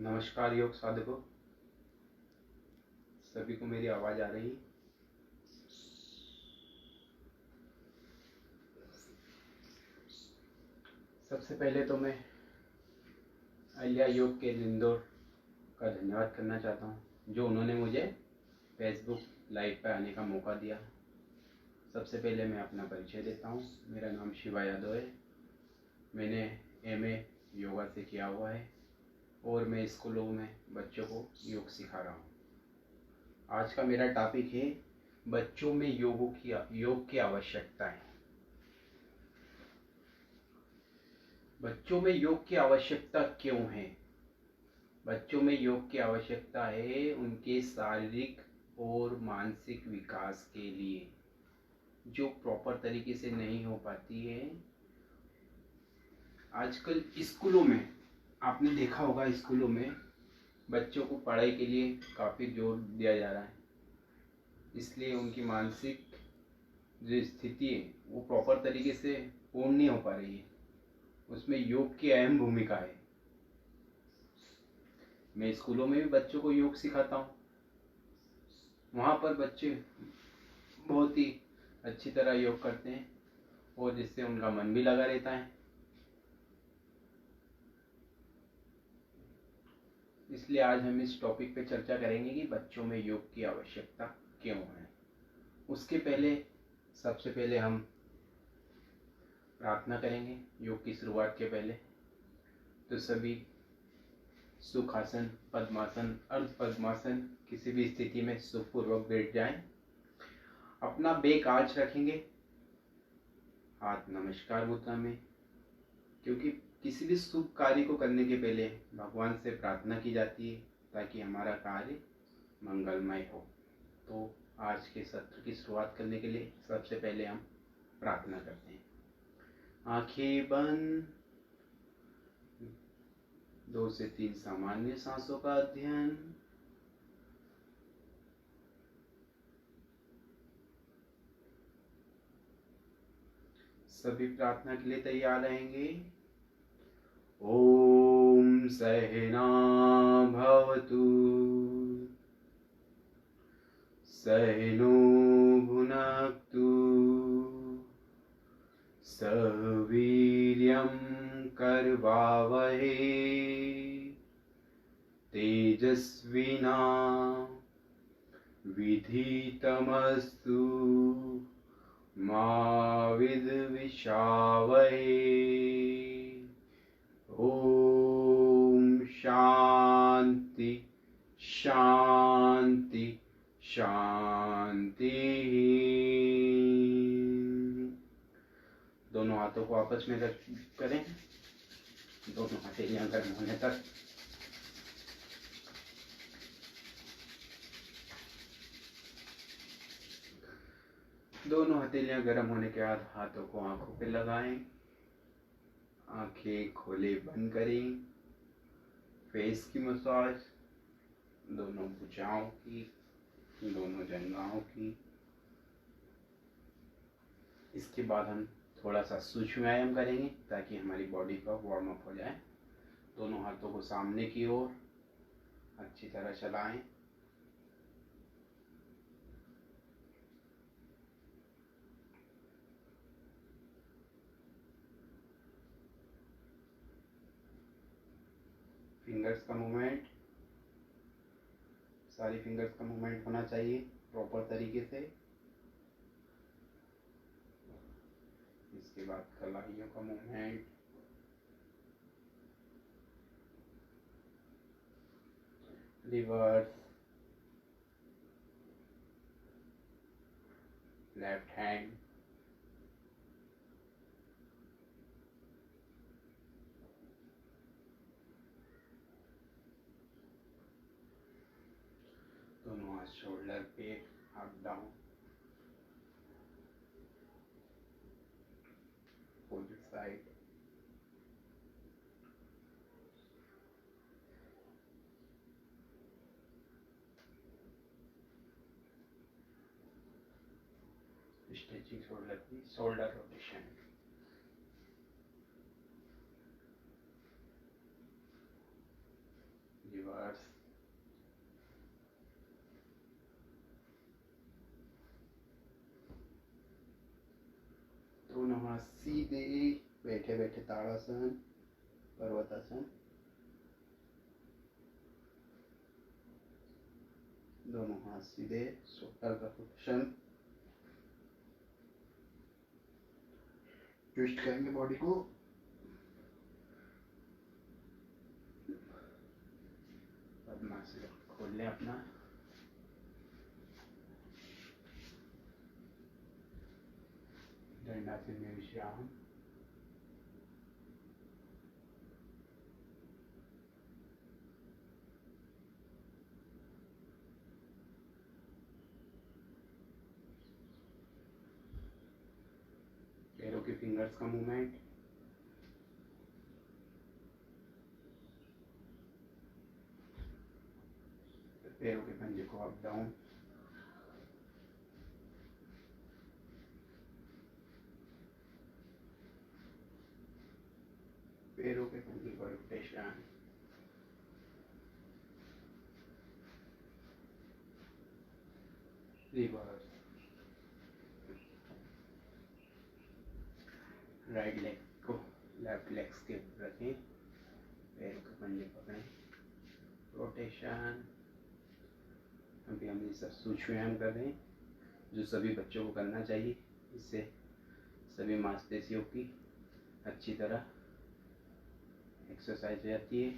नमस्कार योग साधकों, सभी को मेरी आवाज आ रही है। सबसे पहले तो मैं अलिया योग के इंदौर का धन्यवाद करना चाहता हूँ जो उन्होंने मुझे फेसबुक लाइव पे आने का मौका दिया। सबसे पहले मैं अपना परिचय देता हूँ। मेरा नाम शिवा यादव है। मैंने MA योगा से किया हुआ है और मैं स्कूलों में बच्चों को योग सिखा रहा हूँ। आज का मेरा टॉपिक है बच्चों में योग की आवश्यकता है। बच्चों में योग की आवश्यकता क्यों है? बच्चों में योग की आवश्यकता है उनके शारीरिक और मानसिक विकास के लिए, जो प्रॉपर तरीके से नहीं हो पाती है। आजकल स्कूलों में आपने देखा होगा, स्कूलों में बच्चों को पढ़ाई के लिए काफ़ी जोर दिया जा रहा है, इसलिए उनकी मानसिक जो स्थिति है वो प्रॉपर तरीके से पूर्ण नहीं हो पा रही है। उसमें योग की अहम भूमिका है। मैं स्कूलों में भी बच्चों को योग सिखाता हूँ। वहाँ पर बच्चे बहुत ही अच्छी तरह योग करते हैं और जिससे उनका मन भी लगा रहता है। इसलिए आज हम इस टॉपिक पे चर्चा करेंगे कि बच्चों में योग की आवश्यकता क्यों है। उसके पहले सबसे पहले हम प्रार्थना करेंगे योग की शुरुआत के पहले। तो सभी सुखासन, पद्मासन, अर्ध पद्मासन किसी भी स्थिति में सुखपूर्वक बैठ जाएं। अपना बैक आर्च रखेंगे, हाथ नमस्कार मुद्रा में, क्योंकि किसी भी शुभ कार्य को करने के पहले भगवान से प्रार्थना की जाती है ताकि हमारा कार्य मंगलमय हो। तो आज के सत्र की शुरुआत करने के लिए सबसे पहले हम प्रार्थना करते हैं। आंखें बंद, 2 से 3 सामान्य सांसों का अध्ययन। सभी प्रार्थना के लिए तैयार रहेंगे। ओम सहना भवतु, सहनो भुनक्तु, सवीर्यं करवावहै, तेजस्विना विधितमस्तु मा विद्विषावहै। ओम शांति शांति शांति। दोनों हाथों को आपस में रख करें, दोनों हथेलियां गर्म होने तक। दोनों हथेलियां गर्म होने के बाद हाथों को आंखों पे लगाएं, आंखें खोले बंद करें। फेस की मसाज, दोनों भुजाओं की, दोनों जंघाओं की। इसके बाद हम थोड़ा सा सूक्ष्म व्यायाम करेंगे ताकि हमारी बॉडी का वार्म अप हो जाए। दोनों हाथों को सामने की ओर अच्छी तरह चलाएं। फिंगर्स का मूवमेंट, सारी फिंगर्स का मूवमेंट होना चाहिए प्रॉपर तरीके से। इसके बाद कलाइयों का मूवमेंट, रिवर्स, लेफ्ट हैंड, दोनों हाथ शोल्डर पे, हाथ down, opposite side. Stretching shoulder की, शोल्डर रोटेशन। हाथ सीधे, बैठे बैठे ताड़ासन, पर्वतासन। दोनों हाथ सीधे, शोल्डर का पोजीशन। ट्विस्ट करेंगे बॉडी को। पद्मासन खोल लें अपना। दंडासन में विश्राम। पैरों के फिंगर्स का मूवमेंट। पैरों के पंजे को अप डाउन। पैरों के पंजे को रोटेशन। रिवर्स। राइट लेग को लेफ्ट लेग्स के ऊपर रखें, पैरों के पंजे पकड़ें, रोटेशन। अभी हम ये सब सूक्ष्म व्यायाम कर रहे हैं जो सभी बच्चों को करना चाहिए। इससे सभी मांसपेशियों की अच्छी तरह एक्सरसाइज हो जाती है।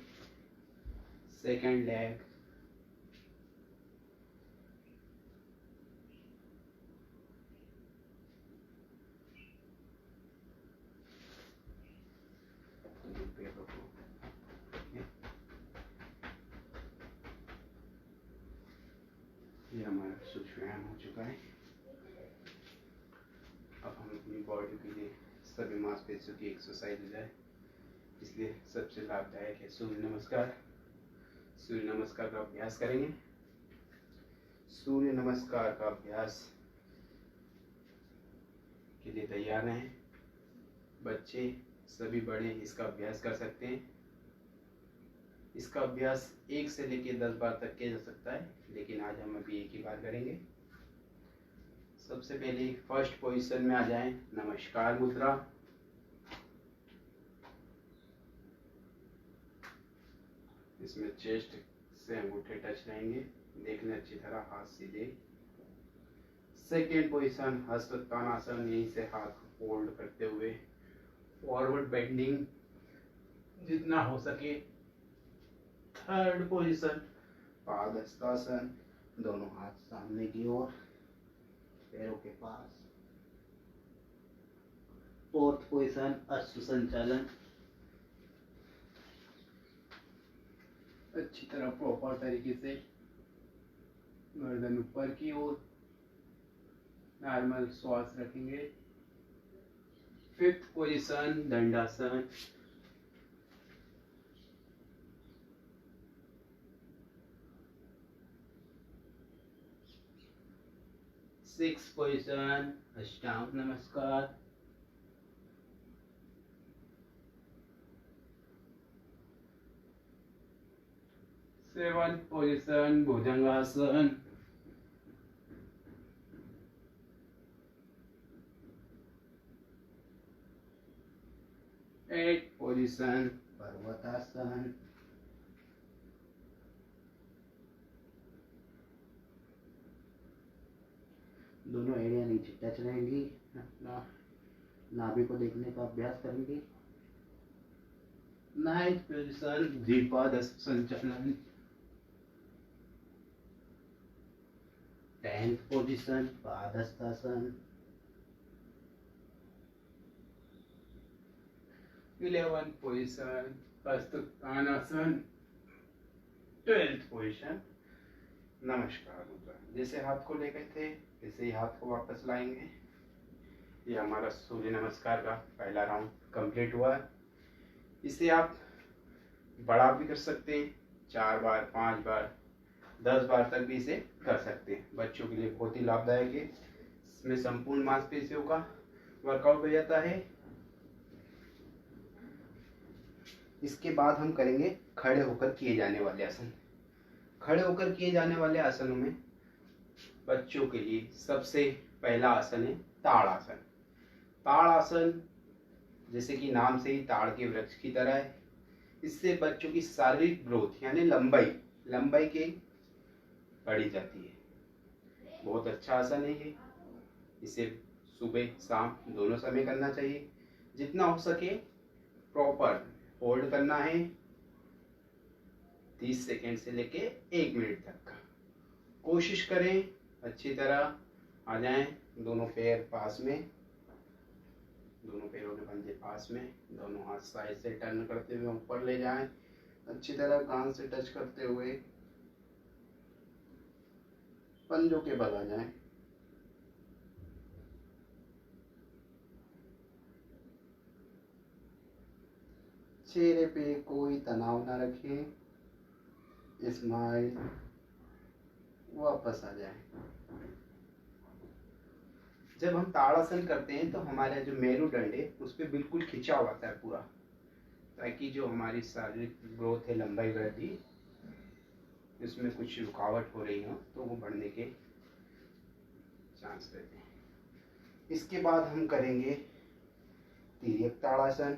Second leg. पैरों को ये हमारा सूक्ष्म व्यायाम हो चुका है। अब हम अपनी बॉडी के लिए सभी मांसपेशियों की एक्सरसाइज हो जाए, इसलिए सबसे लाभदायक है सूर्य नमस्कार। सूर्य नमस्कार का अभ्यास करेंगे। सूर्य नमस्कार का अभ्यास के लिए तैयार रहें। बच्चे सभी बड़े इसका अभ्यास कर सकते हैं। इसका अभ्यास 1 से लेकर 10 बार तक किया जा सकता है, लेकिन आज हम अभी एक ही बार करेंगे। सबसे पहले फर्स्ट पोजीशन में आ जाएं, नमस्कार मुद्रा। इसमें चेस्ट से अंगूठे टच रहेंगे, देखने अच्छी तरह, हाथ सीधे। सेकेंड पोजीशन हस्तोत्तानासन, यहीं से हाथ को फोल्ड करते हुए फॉरवर्ड बेंडिंग जितना हो सके। थर्ड पोजीशन पादहस्तासन, दोनों हाथ सामने की ओर, पैरों के पास। फोर्थ पोजीशन अश्व संचालन, अच्छी तरह प्रॉपर तरीके से गर्दन ऊपर की ओर, नॉर्मल श्वास रखेंगे। फिफ्थ पोजीशन दंडासन, सिक्स पोजीशन अष्टांग नमस्कार, सेवन पोजीशन भुजंगासन, एट पोजीशन पर्वतासन, दोनों एरिया नीचे टच रहेंगी। नाभि को देखने का अभ्यास करेंगे। नाइन्थ पोजीशन द्विपादस्व संचालन, 10th पोजीशन पादहस्तासन, 11th पोजीशन हस्तोत्तानासन, 12th पोजीशन नमस्कार मुद्रा। जैसे हाथ को लेकर थे वैसे ही हाथ को वापस लाएंगे। ये हमारा सूर्य नमस्कार का पहला राउंड कंप्लीट हुआ है। इसे आप बड़ा भी कर सकते हैं, 4 बार 5 बार 10 बार तक भी इसे कर सकते हैं। बच्चों के लिए बहुत ही लाभदायक है। इसमें संपूर्ण मांसपेशियों का वर्कआउट हो जाता है। इसके बाद हम करेंगे खड़े होकर किए जाने वाले आसन। खड़े होकर किए जाने वाले आसनों में बच्चों के लिए सबसे पहला आसन है ताड़ासन। ताड़ आसन, जैसे कि नाम से ही ताड़ के वृक्ष की तरह है, इससे बच्चों की शारीरिक ग्रोथ यानी लंबाई की बढ़ी जाती है। बहुत अच्छा आसन है ये। इसे सुबह शाम दोनों समय करना चाहिए। जितना हो सके प्रॉपर होल्ड करना है, 30 सेकेंड से लेके 1 मिनट तक का। कोशिश करें अच्छी तरह आ जाएं, दोनों पैर पास में, दोनों पैरों के पंजे पास में, दोनों हाथ साइड से टर्न करते हुए ऊपर ले जाएं, अच्छी तरह कान से टच करते हुए पंजों के बल आ जाएं। चेहरे पे कोई तनाव ना रखें, स्माइल, वापस आ जाए। जब हम ताड़ासन करते हैं तो हमारा जो मेरुदंड है उस पर बिल्कुल खिंचाव आता है पूरा, ताकि जो हमारी शारीरिक ग्रोथ है, लंबाई वृद्धि, इसमें कुछ रुकावट हो रही हो तो वो बढ़ने के चांस रहते हैं। इसके बाद हम करेंगे तिर्यक ताड़ासन।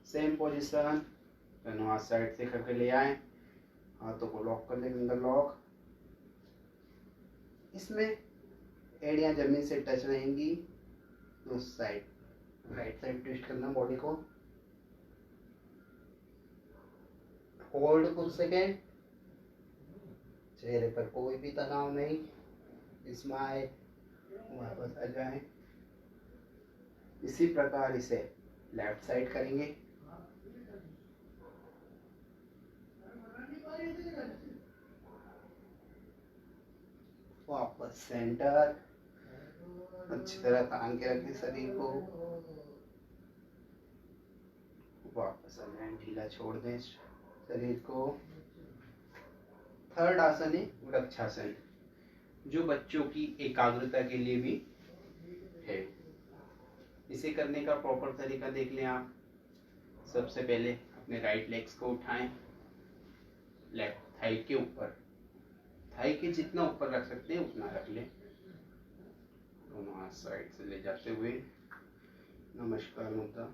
सेम पोजीशन, दोनों हाथ साइड से करके ले आए, हाथों को लॉक कर लें, फिंगर लॉक। इसमें एड़ियां जमीन से टच रहेंगी, दो साइड, राइट साइड ट्विस्ट करना बॉडी को, होल्ड कुछ सेकेंड, चेहरे पर कोई भी तनाव नहीं, स्माइल, वापस आ जाए। इसी प्रकार इसे लेफ्ट साइड करेंगे। वापस सेंटर, अच्छी तरह तान के रखें शरीर को, वापस आ जाए, ढीला छोड़ दें शरीर को। थर्ड आसन है वृक्षासन, जो बच्चों की एकाग्रता के लिए भी है। इसे करने का प्रॉपर तरीका देख लें आप। सबसे पहले अपने राइट लेग्स को उठाएं, लेफ्ट थाई के ऊपर, थाई के जितना ऊपर रख सकते हैं उतना रख लें, दोनों हाथ साइड से ले जाते हुए नमस्कार मुद्रा।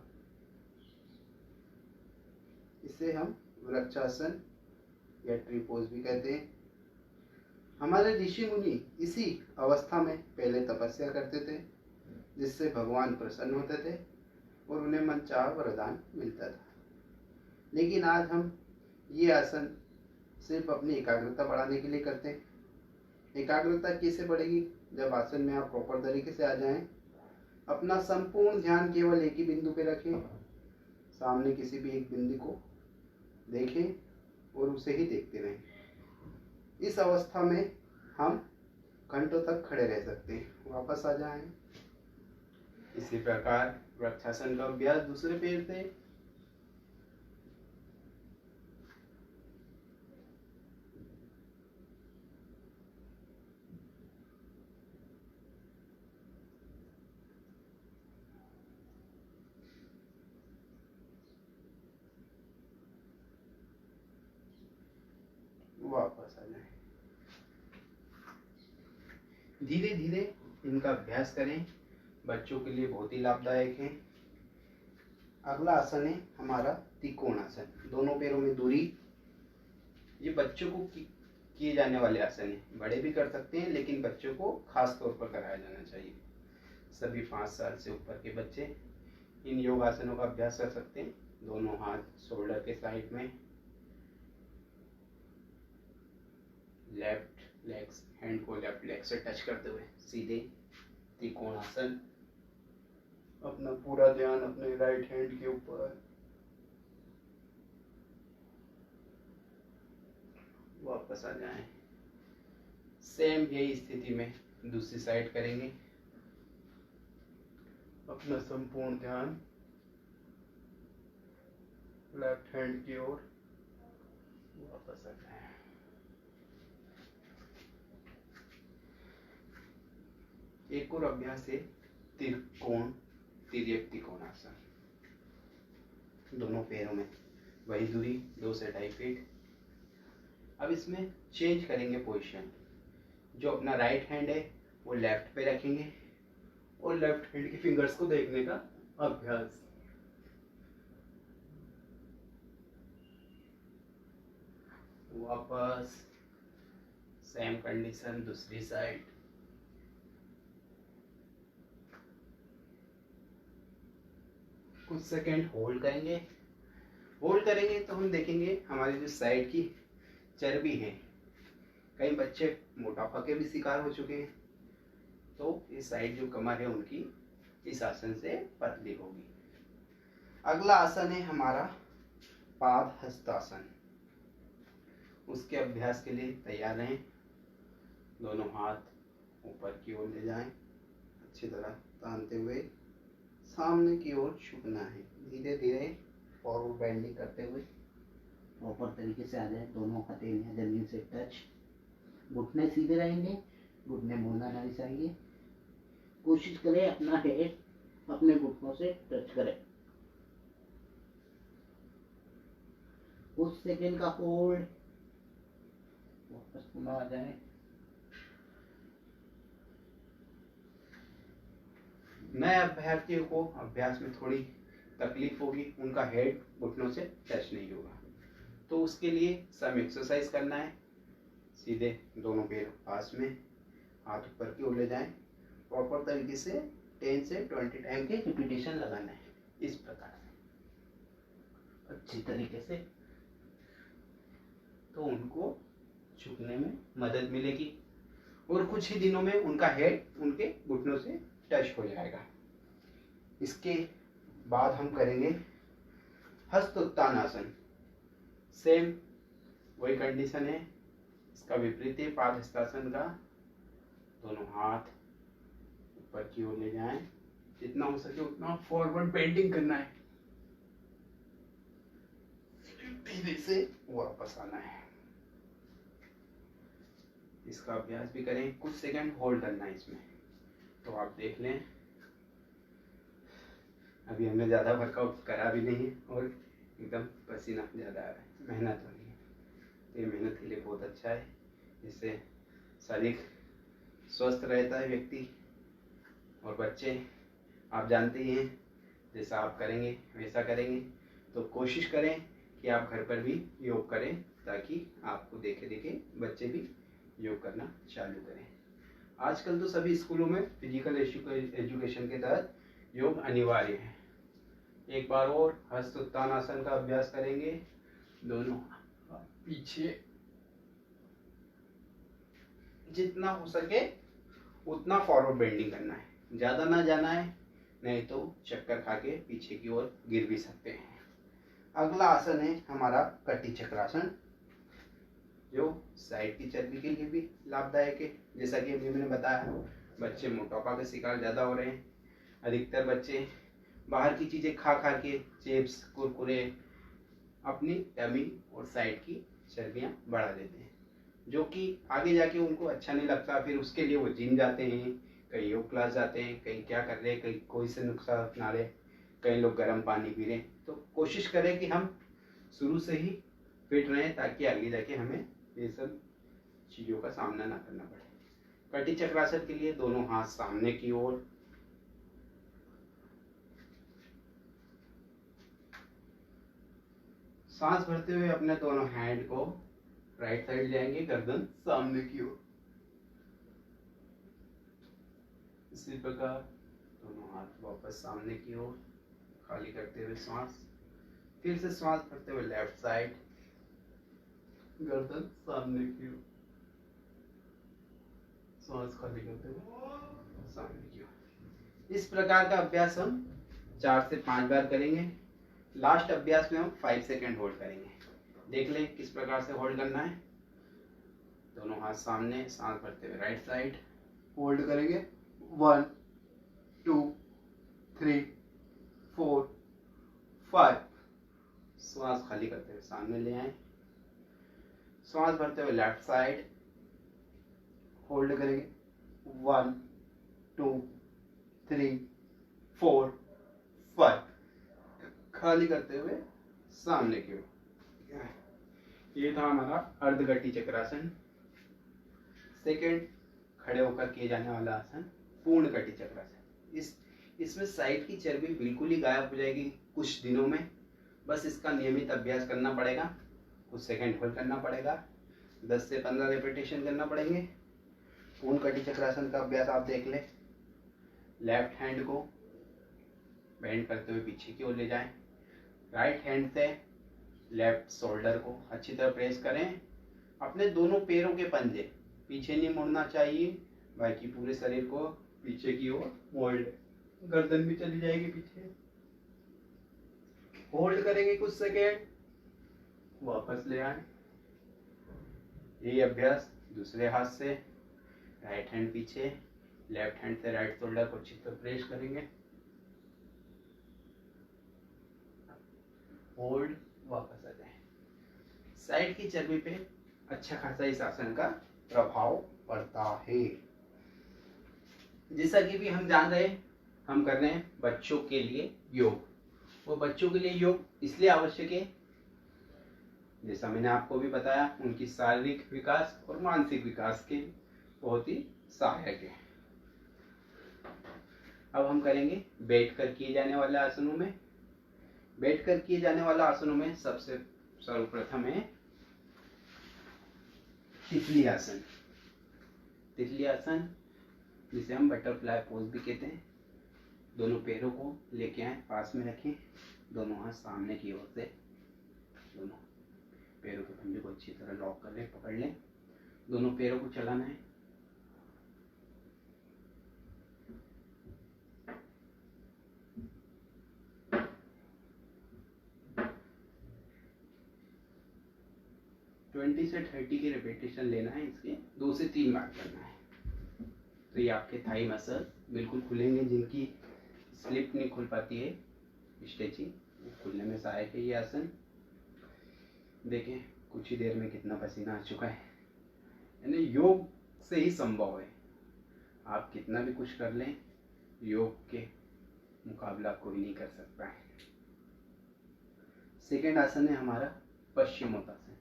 इसे हम वृक्षासन या ट्री पोज भी कहते हैं। हमारे ऋषि मुनि इसी अवस्था में पहले तपस्या करते थे, जिससे भगवान प्रसन्न होते थे और उन्हें मनचाहा वरदान मिलता था। लेकिन आज हम ये आसन सिर्फ अपनी एकाग्रता बढ़ाने के लिए करते हैं। एकाग्रता कैसे बढ़ेगी? जब आसन में आप प्रॉपर तरीके से आ जाएं, अपना संपूर्ण ध्यान केवल एक ही बिंदु पे रखें, सामने किसी भी एक बिंदु को देखें और उसे ही देखते रहें। इस अवस्था में हम घंटों तक खड़े रह सकते हैं। वापस आ जाएं। इसी प्रकार वृक्षासन का अभ्यास दूसरे पैर से। वापस आ जाएं। धीरे धीरे इनका अभ्यास करें, बच्चों के लिए बहुत ही लाभदायक है। अगला आसन है हमारा त्रिकोण आसन, दोनों पैरों में दूरी। ये बच्चों को किए जाने वाले आसन है, बड़े भी कर सकते हैं, लेकिन बच्चों को खास तौर पर कराया जाना चाहिए। सभी 5 साल से ऊपर के बच्चे इन योग आसनों का अभ्यास कर सकते हैं। दोनों हाथ शोल्डर के साइड में, लेफ्ट लेग्स हैंड को लेफ्ट लेग से टच करते हुए सीधे त्रिकोण आसन। अपना पूरा ध्यान अपने राइट हैंड के ऊपर। वापस आ जाएं। सेम यही स्थिति में दूसरी साइड करेंगे। अपना संपूर्ण ध्यान लेफ्ट हैंड की ओर। वापस आ जाएं। एक और अभ्यास है तिर्यक त्रिकोण आसन, दोनों पैरों में वही दूरी 2 से 2.5 फीट। अब इसमें चेंज करेंगे पोजीशन। जो अपना राइट हैंड है वो लेफ्ट पे रखेंगे और लेफ्ट हैंड की फिंगर्स को देखने का अभ्यास। वापस सेम कंडीशन दूसरी साइड। कुछ सेकंड होल्ड करेंगे। होल्ड करेंगे तो हम देखेंगे हमारी जो साइड की चर्बी है, कई बच्चे मोटापा के भी शिकार हो चुके हैं, तो इस साइड जो कमर है उनकी इस आसन से पतली होगी। अगला आसन है हमारा पाद हस्तासन। उसके अभ्यास के लिए तैयार रहें। दोनों हाथ ऊपर की ओर ले जाएं, अच्छी तरह तानते हुए सामने की ओर झुकना है। धीरे धीरे फॉरवर्ड बेंडिंग करते हुए प्रॉपर तरीके से आ जाए। दोनों हथेलियां जमीन से टच, घुटने सीधे रहेंगे, घुटने मोड़ना नहीं चाहिए। कोशिश करें अपना हेड अपने घुटनों से टच करें। कुछ सेकेंड का होल्ड, वापस पुनः आ जाए। नए अभ्यर्थियों को अभ्यास में थोड़ी तकलीफ होगी, उनका हेड घुटनों से टच नहीं होगा, तो उसके लिए सम एक्सरसाइज करना है। सीधे दोनों पैर पास में, हाथ ऊपर की ओर ले जाएं। प्रॉपर तरीके से 10 से 20 टाइम के रिपीटेशन लगाना है, इस प्रकार से अच्छी तरीके से, तो उनको झुकने में मदद मिलेगी और कुछ ही दिनों में उनका हेड उनके घुटनों से टच हो जाएगा। इसके बाद हम करेंगे हस्त उत्तान आसन। सेम वही कंडीशन है, इसका विपरीत है पाद हस्तासन का। दोनों हाथ ऊपर की ओर ले जाएं, जितना हो सके उतना फॉरवर्ड बेंडिंग करना है। धीरे से वापस आना है। इसका अभ्यास भी करें, कुछ सेकंड होल्ड करना है इसमें। तो आप देख लें, अभी हमने ज़्यादा वर्कआउट करा भी नहीं और एकदम पसीना ज़्यादा आ रहा है, मेहनत हो रही है। तो ये मेहनत के लिए बहुत अच्छा है, इससे शरीर स्वस्थ रहता है व्यक्ति। और बच्चे आप जानते ही हैं, जैसा आप करेंगे वैसा करेंगे। तो कोशिश करें कि आप घर पर भी योग करें, ताकि आपको देखे देखे बच्चे भी योग करना चालू करें। आजकल तो सभी स्कूलों में फिजिकल एजुकेशन के तहत योग अनिवार्य है। एक बार और हस्त उत्तान आसन का अभ्यास करेंगे। दोनों पीछे, जितना हो सके उतना फॉरवर्ड बेंडिंग करना है, ज़्यादा ना जाना है, नहीं तो चक्कर खा के पीछे की ओर गिर भी सकते हैं। अगला आसन है हमारा कटी चक्रासन, जो साइड की चर्बी के लिए भी लाभदायक है। जैसा कि अभी मैंने बताया, बच्चे मोटापा का शिकार ज़्यादा हो रहे हैं। अधिकतर बच्चे बाहर की चीज़ें खा खा के, चिप्स कुरकुरे, अपनी टमी और साइड की चर्बियाँ बढ़ा देते हैं, जो कि आगे जाके उनको अच्छा नहीं लगता। फिर उसके लिए वो जिम जाते हैं, कहीं योग क्लास जाते हैं, कहीं क्या कर रहे हैं, कहीं कोई से नुस्खा अपना रहे, कई लोग गर्म पानी पी रहे हैं। तो कोशिश करें कि हम शुरू से ही फिट रहें, ताकि आगे जाके हमें ये सब चीज़ों का सामना ना करना पड़े। कटी चक्रासन के लिए दोनों हाथ सामने की ओर, सांस भरते हुए अपने दोनों हैंड को राइट साइड ले आएंगे, गर्दन सामने की ओर। इसी प्रकार दोनों हाथ वापस सामने की ओर, खाली करते हुए सांस। फिर से सांस भरते हुए लेफ्ट साइड, गर्दन सामने की ओर, सांस खाली करते हुए सामने की ओर। इस प्रकार का अभ्यास हम 4 से 5 बार करेंगे। लास्ट अभ्यास में हम 5 सेकेंड होल्ड करेंगे। देख लें किस प्रकार से होल्ड करना है। दोनों हाथ सामने, सांस भरते हुए राइट साइड होल्ड करेंगे। 1 2 3 4 5। सांस खाली करते हुए सामने ले आए। सांस भरते हुए लेफ्ट साइड होल्ड करेंगे। 1 2 3 4 5। खाली करते हुए सामने की ओर। ये था हमारा अर्धगति चक्रासन। सेकेंड, खड़े होकर किए जाने वाला आसन पूर्ण कटी चक्रासन। इसमें साइड की चर्बी बिल्कुल ही गायब हो जाएगी कुछ दिनों में। बस इसका नियमित अभ्यास करना पड़ेगा, कुछ सेकंड होल्ड करना पड़ेगा, 10 से 15 रेपिटेशन करना पड़ेंगे। पूर्ण कटी चक्रासन का अभ्यास आप देख लें। लेफ्ट हैंड को बेंड करते हुए पीछे की ओर ले जाएं। राइट हैंड से लेफ्ट शोल्डर को अच्छी तरह प्रेस करें। अपने दोनों पैरों के पंजे पीछे नहीं मुड़ना चाहिए, बाकी पूरे शरीर को पीछे की ओर मोड़ लें। गर्दन भी चली जाएगी पीछे। होल्ड करेंगे कुछ सेकेंड, वापस ले आए। यही अभ्यास दूसरे हाथ से, राइट हैंड पीछे, लेफ्ट हैंड से राइट शोल्डर को अच्छी तरह प्रेस करेंगे। होल्ड, वापस आ जाए। साइड की चर्बी पे अच्छा खासा इस आसन का प्रभाव पड़ता है। जैसा कि भी हम जान रहे हैं, हम कर रहे हैं बच्चों के लिए योग। वो बच्चों के लिए योग इसलिए आवश्यक है, जैसा मैंने आपको भी बताया, उनकी शारीरिक विकास और मानसिक विकास के बहुत ही सहायक है। अब हम करेंगे बैठकर किए जाने वाले आसनों में। बैठकर किए जाने वाला आसनों में सबसे सर्वप्रथम है तितली आसन। तितली आसन जिसे हम बटरफ्लाई पोज भी कहते हैं। दोनों पैरों को लेके आए, पास में रखें, दोनों हाथ सामने की ओर से, दोनों पैरों के पंजे को अच्छी तरह लॉक कर लें, पकड़ लें। दोनों पैरों को चलाना है। ट्वेंटी से 30 की रिपीटेशन लेना है। इसके 2 से 3 बार करना है। तो ये आपके थाई मसल बिल्कुल खुलेंगे, जिनकी स्लिप नहीं खुल पाती है, स्ट्रेचिंग खुलने में सहायक है ये आसन। देखें कुछ ही देर में कितना पसीना आ चुका है। यानी योग से ही संभव है। आप कितना भी कुछ कर लें, योग के मुकाबला कोई नहीं कर सकता है। सेकेंड आसन है हमारा पश्चिमोत्तासन।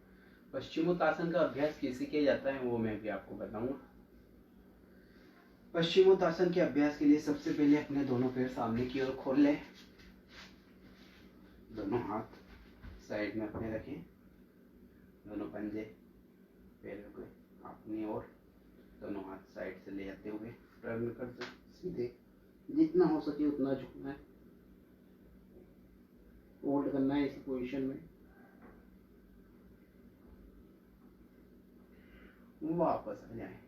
पश्चिमोत्तासन का अभ्यास कैसे किया जाता है वो मैं भी आपको बताऊंगा। पश्चिमोत्तासन के अभ्यास के लिए सबसे पहले अपने दोनों पैर सामने की ओर खोल लें। दोनों हाथ साइड में अपने रखें। दोनों पंजे पैरों को अपनी ओर, दोनों हाथ साइड से ले आते हुए टर्न कर दो सीधे। जितना हो सके उतना झुकना है, होल्ड करना है इसी पोजीशन में। वापस आ जाए।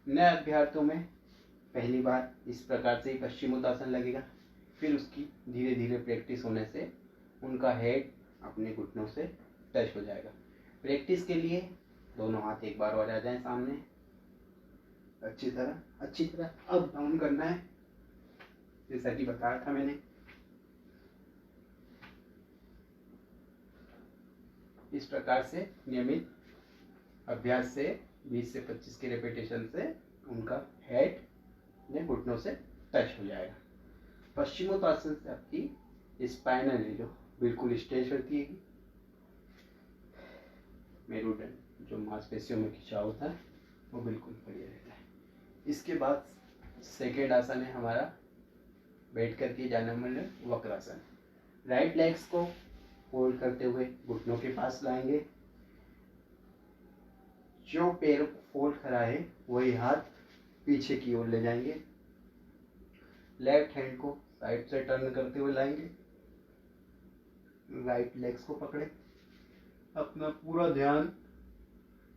नए अभ्यर्थियों में पहली बार इस प्रकार से ही पश्चिमोत्तासन लगेगा। फिर उसकी धीरे धीरे प्रैक्टिस होने से उनका हेड अपने घुटनों से टच हो जाएगा। प्रैक्टिस के लिए दोनों हाथ एक बार और आ जाएं सामने, अच्छी तरह अप डाउन करना है, जैसा कि बताया था मैंने। इस प्रकार से नियमित अभ्यास से 20 से 25 की रेपिटेशन से उनका हेड ने घुटनों से टच हो जाएगा। पश्चिमोत्तासन से आपकी स्पाइनल है जो बिल्कुल स्ट्रेच रहती है। मेरुदंड जो मांसपेशियों में खिंचाव होता है वो बिल्कुल बढ़िया रहता है। इसके बाद सेकेंड आसन है हमारा बैठ करके जाने वाले वक्रासन। राइट लेग्स को होल्ड करते हुए घुटनों के पास लाएंगे। जो पैर फोल्ड करा है वही हाथ पीछे की ओर ले जाएंगे। लेफ्ट हैंड को साइड से टर्न करते हुए लाएंगे। राइट लेग्स को पकड़े, अपना पूरा ध्यान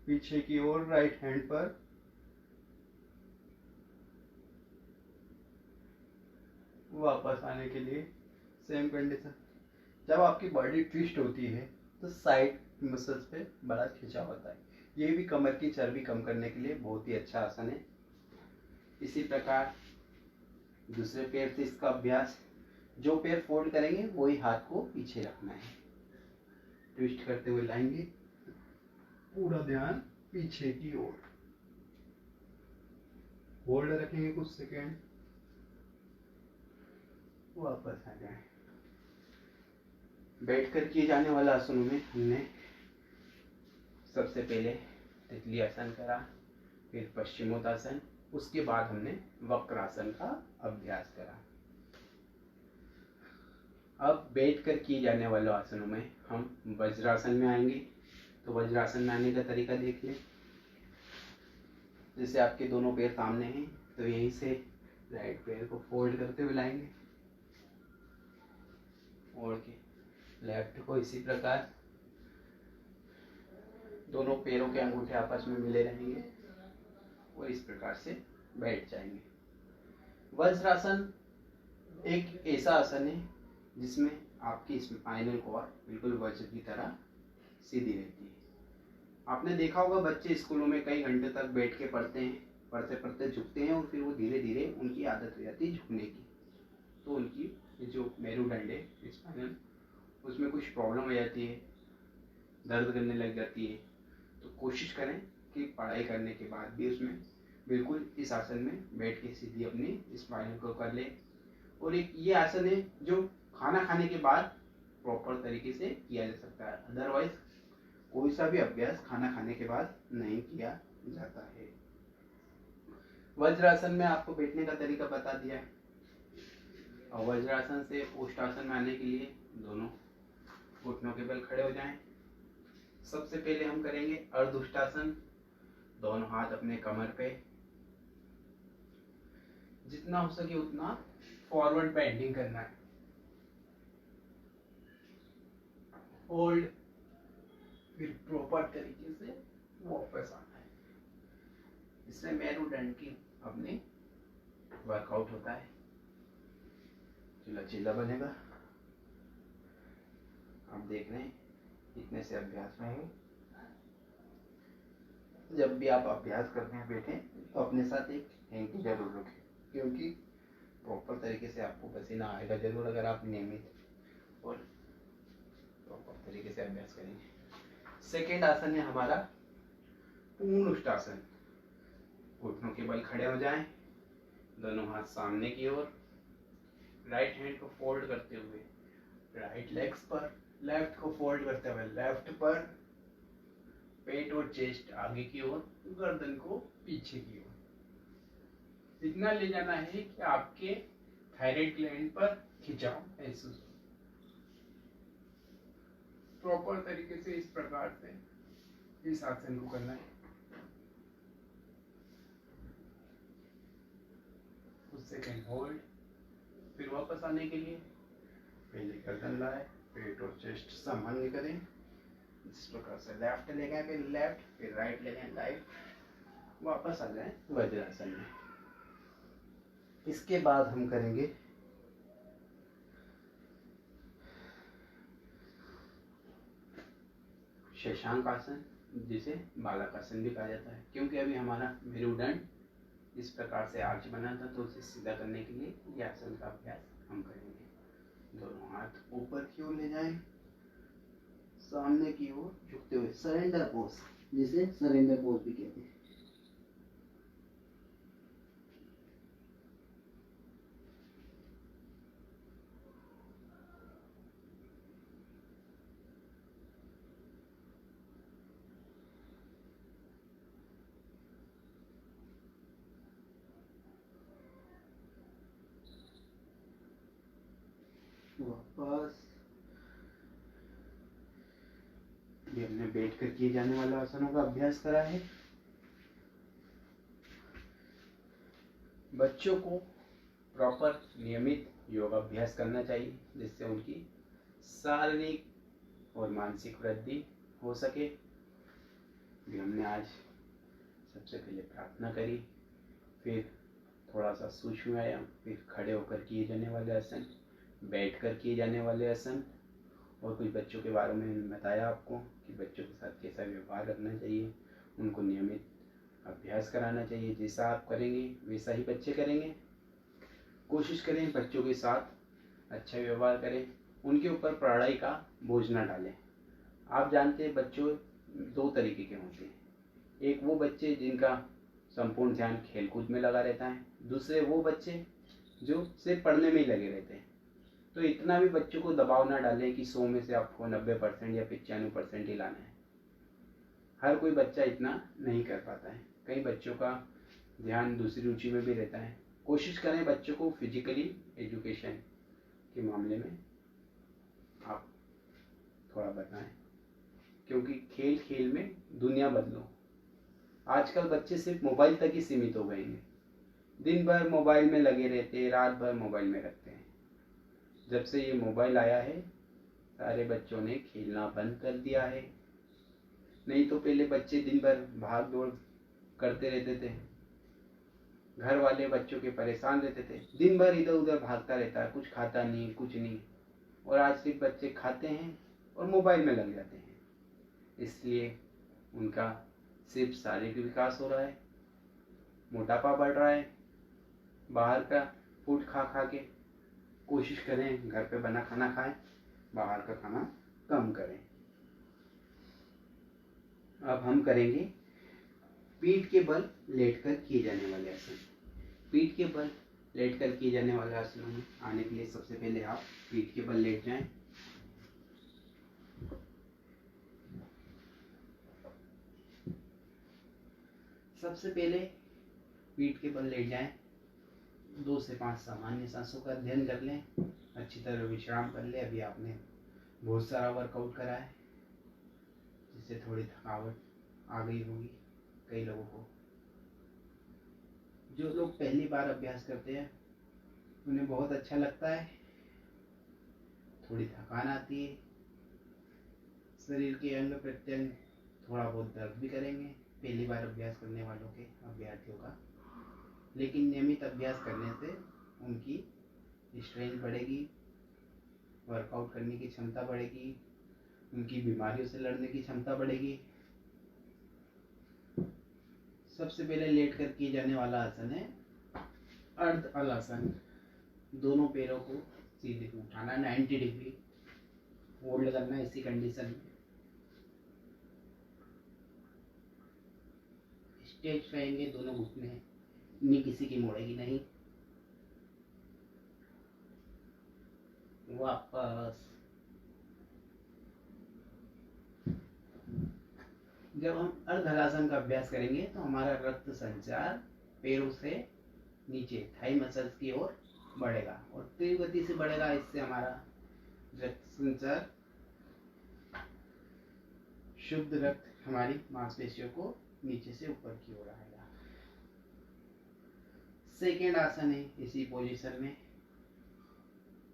पीछे की ओर राइट हैंड पर। वापस आने के लिए सेम कंडीशन। जब आपकी बॉडी ट्विस्ट होती है तो साइड मसल्स पे बड़ा खिंचाव होता है। ये भी कमर की चर्बी कम करने के लिए बहुत ही अच्छा आसन है। इसी प्रकार दूसरे पैर से इसका अभ्यास। जो पैर फोल्ड करेंगे वही हाथ को पीछे रखना है। ट्विस्ट करते हुए लाएंगे, पूरा ध्यान पीछे की ओर। होल्ड रखेंगे कुछ सेकेंड, वापस आ जाए। बैठकर किए जाने वाला आसनों में हमने सबसे पहले तितली आसन करा, फिर पश्चिमोत्तासन, उसके बाद हमने वक्रासन का अभ्यास करा। अब बैठ कर किए जाने वाले आसनों में हम वज्रासन में आएंगे। तो वज्रासन में आने का तरीका देख लें। जैसे आपके दोनों पैर सामने हैं, तो यहीं से राइट पैर को फोल्ड करते हुए लाएंगे, ओढ़ के लेफ्ट को इसी प्रकार, दोनों पैरों के अंगूठे आपस में मिले रहेंगे और इस प्रकार से बैठ जाएंगे। वज्रासन एक ऐसा आसन है जिसमें आपकी स्पाइनल कॉर्ड बिल्कुल वज्र की तरह सीधी रहती है। आपने देखा होगा बच्चे स्कूलों में कई घंटे तक बैठ के पढ़ते हैं, पढ़ते पढ़ते झुकते हैं और फिर वो धीरे धीरे उनकी आदत हो जाती है झुकने की, तो उनकी जो मेरुदंड है स्पाइनल, उसमें कुछ प्रॉब्लम हो जाती है, दर्द करने लग जाती है। तो कोशिश करें कि पढ़ाई करने के बाद भी उसमें बिल्कुल इस आसन में बैठ के सीधी अपनी स्पाइनल को कर ले। और एक ये आसन है जो खाना खाने के बाद प्रॉपर तरीके से किया जा सकता है, अदरवाइज कोई सा भी अभ्यास खाना खाने के बाद नहीं किया जाता है। वज्रासन में आपको बैठने का तरीका बता दिया है। और वज्रासन से उष्टासन में आने के लिए दोनों घुटनों के बल खड़े हो जाएं। सबसे पहले हम करेंगे अर्धउष्टासन। दोनों हाथ अपने कमर पे, जितना हो सके उतना फॉरवर्ड बेंडिंग करना है। होल्ड, फिर प्रॉपर तरीके से वापस आना है। इससे मेरुदंड की अपने वर्कआउट होता है, लचीला बनेगा। आप देख रहे हैं इतने से अभ्यास में है। जब भी आप अभ्यास करते हैं बैठे, तो अपने साथ एक हैंकी जरूर रखें, क्योंकि प्रॉपर तरीके से आपको पसीना आएगा जरूर अगर आप नियमित और प्रॉपर तरीके से अभ्यास करेंगे। सेकेंड आसन है हमारा पूर्ण उष्टासन। घुटनों के बल खड़े हो जाएं, दोनों हाथ सामने की ओर, राइट हैंड को फोल्ड करते हुए राइट लेग्स पर, लेफ्ट को फोल्ड करते हुए लेफ्ट पर, पेट और चेस्ट आगे की ओर, गर्दन को पीछे की ओर। इतना ले जाना है कि आपके थायराइड ग्लैंड पर खिंचाव महसूस हो। प्रॉपर तरीके से इस प्रकार से इस आसन को करना है। कुछ सेकंड होल्ड, फिर वापस आने के लिए पहले गर्दन लाए, पेट और चेस्ट सामान्य करें। इस प्रकार से लेफ्ट ले गए, फिर लेफ्ट, फिर राइट ले गए राइट, वापस आ जाए वज्रासन में। इसके बाद हम करेंगे शशांक आसन, जिसे बालकासन भी कहा जाता है, क्योंकि अभी हमारा मेरुदंड इस प्रकार से आर्च बना था, तो उसे सीधा करने के लिए यह आसन का अभ्यास हम करेंगे। दोनों हाथ ऊपर की ओर ले जाएं, सामने की ओर झुकते हुए, सरेंडर पोज, जिसे सरेंडर पोज भी कहते हैं। वापस। ये हमने बैठ कर किए जाने वाले आसनों का अभ्यास करा है। बच्चों को प्रॉपर नियमित योगाभ्यास करना चाहिए, जिससे उनकी शारीरिक और मानसिक वृद्धि हो सके। भी हमने आज सबसे पहले प्रार्थना करी, फिर थोड़ा सा सूक्ष्म व्यायाम, फिर खड़े होकर किए जाने वाले आसन, बैठकर किए जाने वाले आसन, और कुछ बच्चों के बारे में बताया आपको कि बच्चों के साथ कैसा व्यवहार रखना चाहिए, उनको नियमित अभ्यास कराना चाहिए। जैसा आप करेंगे वैसा ही बच्चे करेंगे। कोशिश करें बच्चों के साथ अच्छा व्यवहार करें, उनके ऊपर पढ़ाई का बोझ ना डालें। आप जानते हैं बच्चों दो तरीके के होते हैं, एक वो बच्चे जिनका संपूर्ण ध्यान खेलकूद में लगा रहता है, दूसरे वो बच्चे जो सिर्फ पढ़ने में ही लगे रहते हैं। तो इतना भी बच्चों को दबाव ना डालें कि 100 में से आपको 90% या 95% ही लाना है। हर कोई बच्चा इतना नहीं कर पाता है। कई बच्चों का ध्यान दूसरी रुचि में भी रहता है। कोशिश करें बच्चों को फिजिकली एजुकेशन के मामले में आप थोड़ा बताएं, क्योंकि खेल खेल में दुनिया बदलो। आजकल बच्चे सिर्फ मोबाइल तक ही सीमित हो गए हैं, दिन भर मोबाइल में लगे रहते हैं, रात भर मोबाइल में रखते हैं। जब से ये मोबाइल आया है सारे बच्चों ने खेलना बंद कर दिया है। नहीं तो पहले बच्चे दिन भर भाग दौड़ करते रहते थे, घर वाले बच्चों के परेशान रहते थे, दिन भर इधर उधर भागता रहता है, कुछ खाता नहीं कुछ नहीं। और आज सिर्फ बच्चे खाते हैं और मोबाइल में लग जाते हैं, इसलिए उनका सिर्फ शारीरिक विकास हो रहा है, मोटापा बढ़ रहा है। बाहर का फूड खा खा के कोशिश करें घर पे बना खाना खाएं, बाहर का खाना कम करें। अब हम करेंगे पीठ के बल लेटकर किए जाने वाले आसन। पीठ के बल लेटकर किए जाने वाले आसनों में आने के लिए सबसे पहले आप पीठ के बल लेट जाएं। सबसे पहले पीठ के बल लेट जाएं, 2 से 5 सामान्य सांसों का अध्ययन कर लें, अच्छी तरह विश्राम कर लें। अभी आपने बहुत सारा वर्कआउट करा है जिससे थोड़ी थकावट आ गई होगी कई लोगों को। जो लोग पहली बार अभ्यास करते हैं उन्हें बहुत अच्छा लगता है, थोड़ी थकान आती है, शरीर के अंग प्रत्यंग थोड़ा बहुत दर्द भी करेंगे पहली बार अभ्यास करने वालों के अभ्यर्थियों का। लेकिन नियमित अभ्यास करने से उनकी स्ट्रेंथ बढ़ेगी, वर्कआउट करने की क्षमता बढ़ेगी, उनकी बीमारियों से लड़ने की क्षमता बढ़ेगी। सबसे पहले लेटकर किए जाने वाला आसन है अर्ध हलासन। दोनों पैरों को सीधे उठाना, 90 डिग्री होल्ड करना इसी कंडीशन में। स्ट्रेच रहेंगे दोनों घुटने, नी किसी की मोड़ेगी नहीं। वापस। जब हम अर्ध हलासन का अभ्यास करेंगे तो हमारा रक्त संचार पैरों से नीचे थाई मसल्स की ओर बढ़ेगा और तेज गति से बढ़ेगा। इससे हमारा रक्त संचार, शुद्ध रक्त हमारी मांसपेशियों को नीचे से ऊपर की ओर आएगा। सेकेंड आसन है इसी पोजीशन में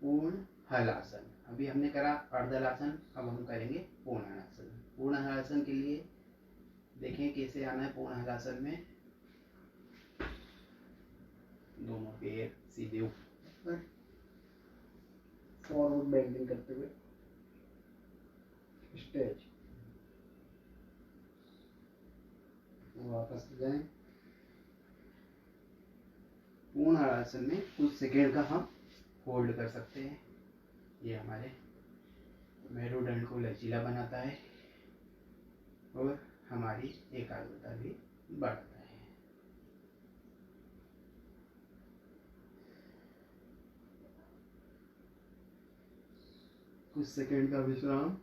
पूर्ण हलासन। अभी हमने करा अर्ध हलासन, अब हम करेंगे पूर्ण हलासन। पूर्ण हलासन के लिए देखें कैसे आना है। पूर्ण हलासन में दोनों पैर सीधे ऊपर, फॉरवर्ड बेंडिंग करते हुए स्ट्रेच, वापस जाएं। पूर्ण हलासन में कुछ सेकेंड का हम होल्ड कर सकते हैं। ये हमारे मेरुदंड को लचीला बनाता है और हमारी एकाग्रता भी बढ़ाता है। कुछ सेकेंड का विश्राम।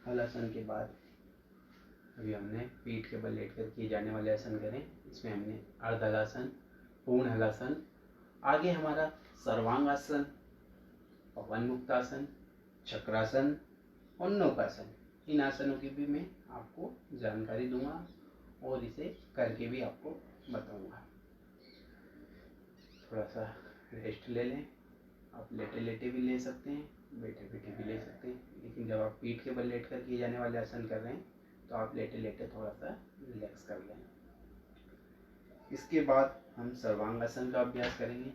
हलासन के बाद अभी हमने पीठ के बल लेटकर किए जाने वाले आसन करें। इसमें हमने अर्ध हलासन, पूर्ण हलासन, आगे हमारा सर्वांगासन, पवन मुक्तासन, चक्रासन और नौकासन। इन आसनों की भी मैं आपको जानकारी दूंगा और इसे करके भी आपको बताऊंगा। थोड़ा सा रेस्ट ले लें। आप लेटे लेटे भी ले सकते हैं, बैठे बैठे भी ले सकते हैं, लेकिन जब आप पीठ के बल लेट कर किए जाने वाले आसन कर रहे हैं तो आप लेटे लेटे थोड़ा सा रिलैक्स कर लें। इसके बाद हम सर्वांगासन का अभ्यास करेंगे।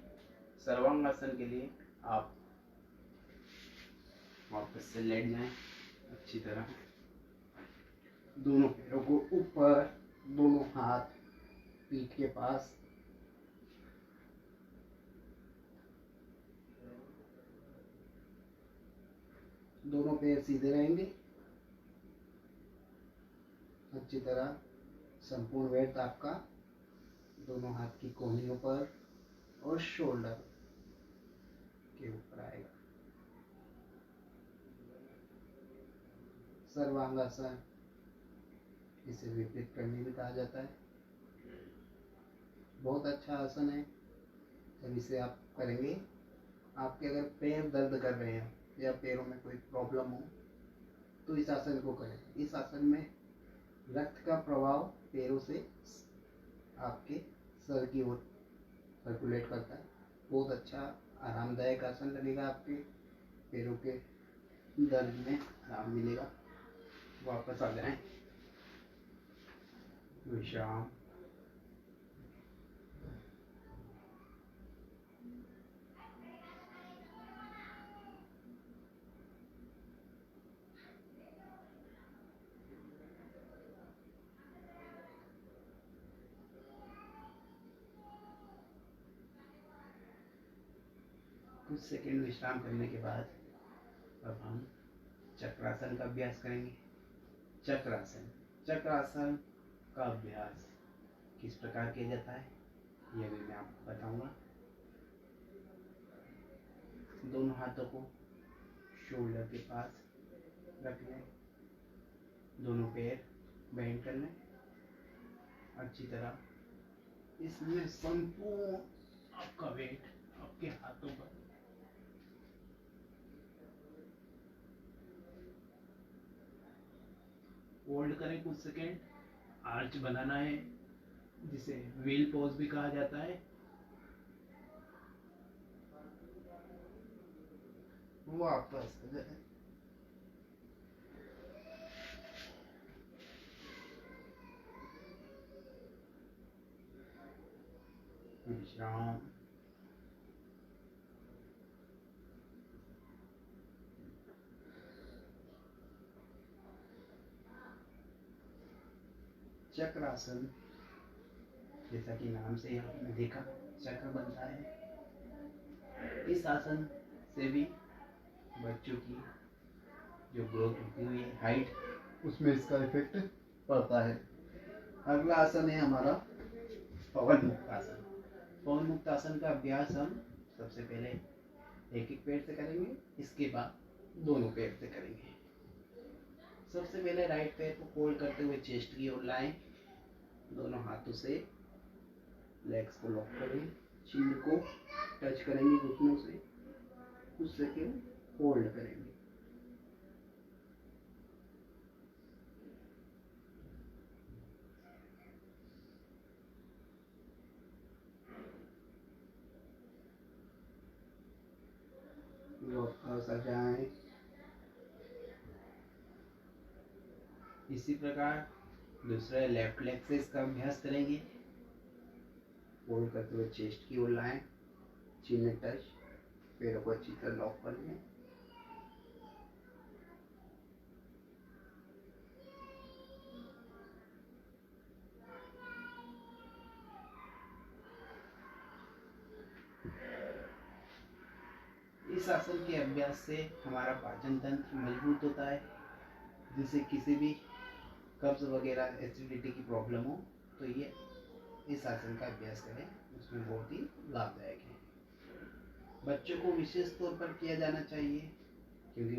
सर्वांगासन के लिए आप वापस से लेट जाएं अच्छी तरह, दोनों पैरों को ऊपर, दोनों हाथ पीठ के पास, दोनों पैर सीधे रहेंगे। अच्छी तरह संपूर्ण वेट आपका दोनों हाथ की कोहनियों पर और शोल्डर के ऊपर आएगा। सर्वांगासन, इसे विपरीत करनी भी कहा जाता है। बहुत अच्छा आसन है। जब इसे आप करेंगे, आपके अगर पैर दर्द कर रहे हैं या पैरों में कोई प्रॉब्लम हो तो इस आसन को करें। इस आसन में रक्त का प्रवाह पैरों से आपके सर की ओर सर्कुलेट करता है। बहुत अच्छा आरामदायक आसन लगेगा, आपके पैरों के दर्द में आराम मिलेगा। वापस आ जाएं, विश्राम। कुछ सेकंड विश्राम करने के बाद अब हम चक्रासन का अभ्यास करेंगे। चक्रासन का अभ्यास किस प्रकार किया जाता है यह भी मैं आपको बताऊंगा। दोनों हाथों को शोल्डर के पास रख लें, दोनों पैर बेंड कर लें अच्छी तरह। इसमें संपूर्ण आपका वेट आपके हाथों पर होल्ड करें कुछ सेकेंड। आर्च बनाना है जिसे व्हील पोज भी कहा जाता है। वापस विश्राम। चक्रासन, जैसा कि नाम से आपने देखा चक्र बनता है। इस आसन से भी बच्चों की जो ग्रोथ होती हुई है, हाइट, उसमें इसका इफेक्ट पड़ता है। अगला आसन है हमारा पवन मुक्त आसन। पवन मुक्त आसन का अभ्यास हम सबसे पहले एक एक पैर से करेंगे, इसके बाद दोनों पैर से करेंगे। सबसे पहले राइट पैर को फोल्ड करते हुए चेस्ट की ओर लाएं, दोनों हाथों से लेग्स को लॉक करें, चिन को टच करेंगे घुटनों से, कुछ सेकंड होल्ड करेंगे। वापस आ जाएं। इसी प्रकार दूसरे लेफ्ट लेग से इसका अभ्यास करेंगे। फोल्ड करते हुए चेस्ट की ओर लाएं, चिन टच, पैरों को अच्छी तरह लॉक कर लें। इस आसन के अभ्यास से हमारा पाचन तंत्र मजबूत होता है, जिससे किसी भी कब्ज वगैरह एसिडिटी की प्रॉब्लम हो तो ये इस आसन का अभ्यास करें, उसमें बहुत ही लाभदायक है। बच्चों को विशेष तौर पर किया जाना चाहिए क्योंकि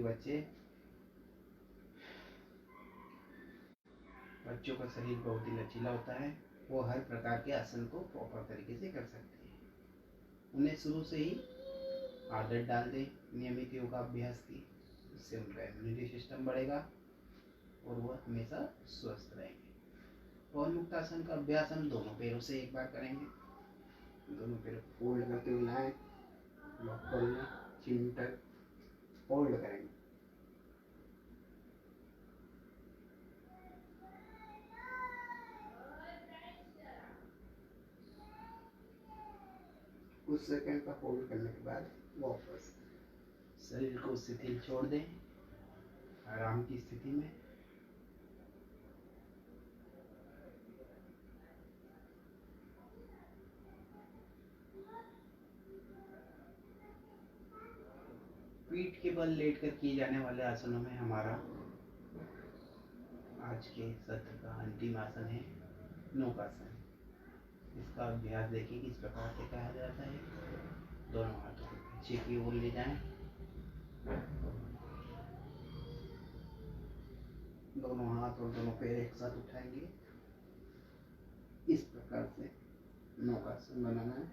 बच्चों का शरीर बहुत ही लचीला होता है, वो हर प्रकार के आसन को प्रॉपर तरीके से कर सकते हैं। उन्हें शुरू से ही आदत डाल दें नियमित योगा अभ्यास की, इससे उनका इम्यूनिटी सिस्टम बढ़ेगा और वह हमेशा स्वस्थ रहेंगे। पवन मुक्त आसन का अभ्यास हम दोनों पैरों से एक बार करेंगे। दोनों पैरों को फोल्ड करते हुए लाएं, लॉक कर लें, चिन तक होल्ड करेंगे। कुछ सेकंड का होल्ड करने के बाद वापस शरीर को शिथिल छोड़ दें आराम की स्थिति में। पीठ के बल लेटकर किए जाने वाले आसनों में हमारा आज के सत्र का अंतिम आसन है नौकासन। इसका अभ्यास देखिए किस प्रकार से कहा जाता है। दोनों हाथों को पीछे की ओर ले जाएं, दोनों हाथ और दोनों पैर एक साथ उठाएंगे। इस प्रकार से नौकासन बनाना है।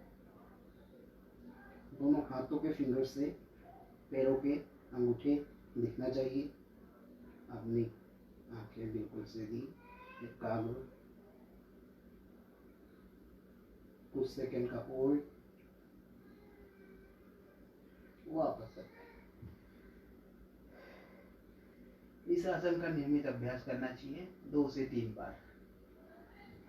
दोनों हाथों के फिंगर से पैरों के अंगूठे दिखना चाहिए। अपनी आंखें बिल्कुल सीधी, एकाग्र। कुछ सेकंड का होल्ड, वापस आते हैं। इस आसन का नियमित अभ्यास करना चाहिए 2 से 3 बार।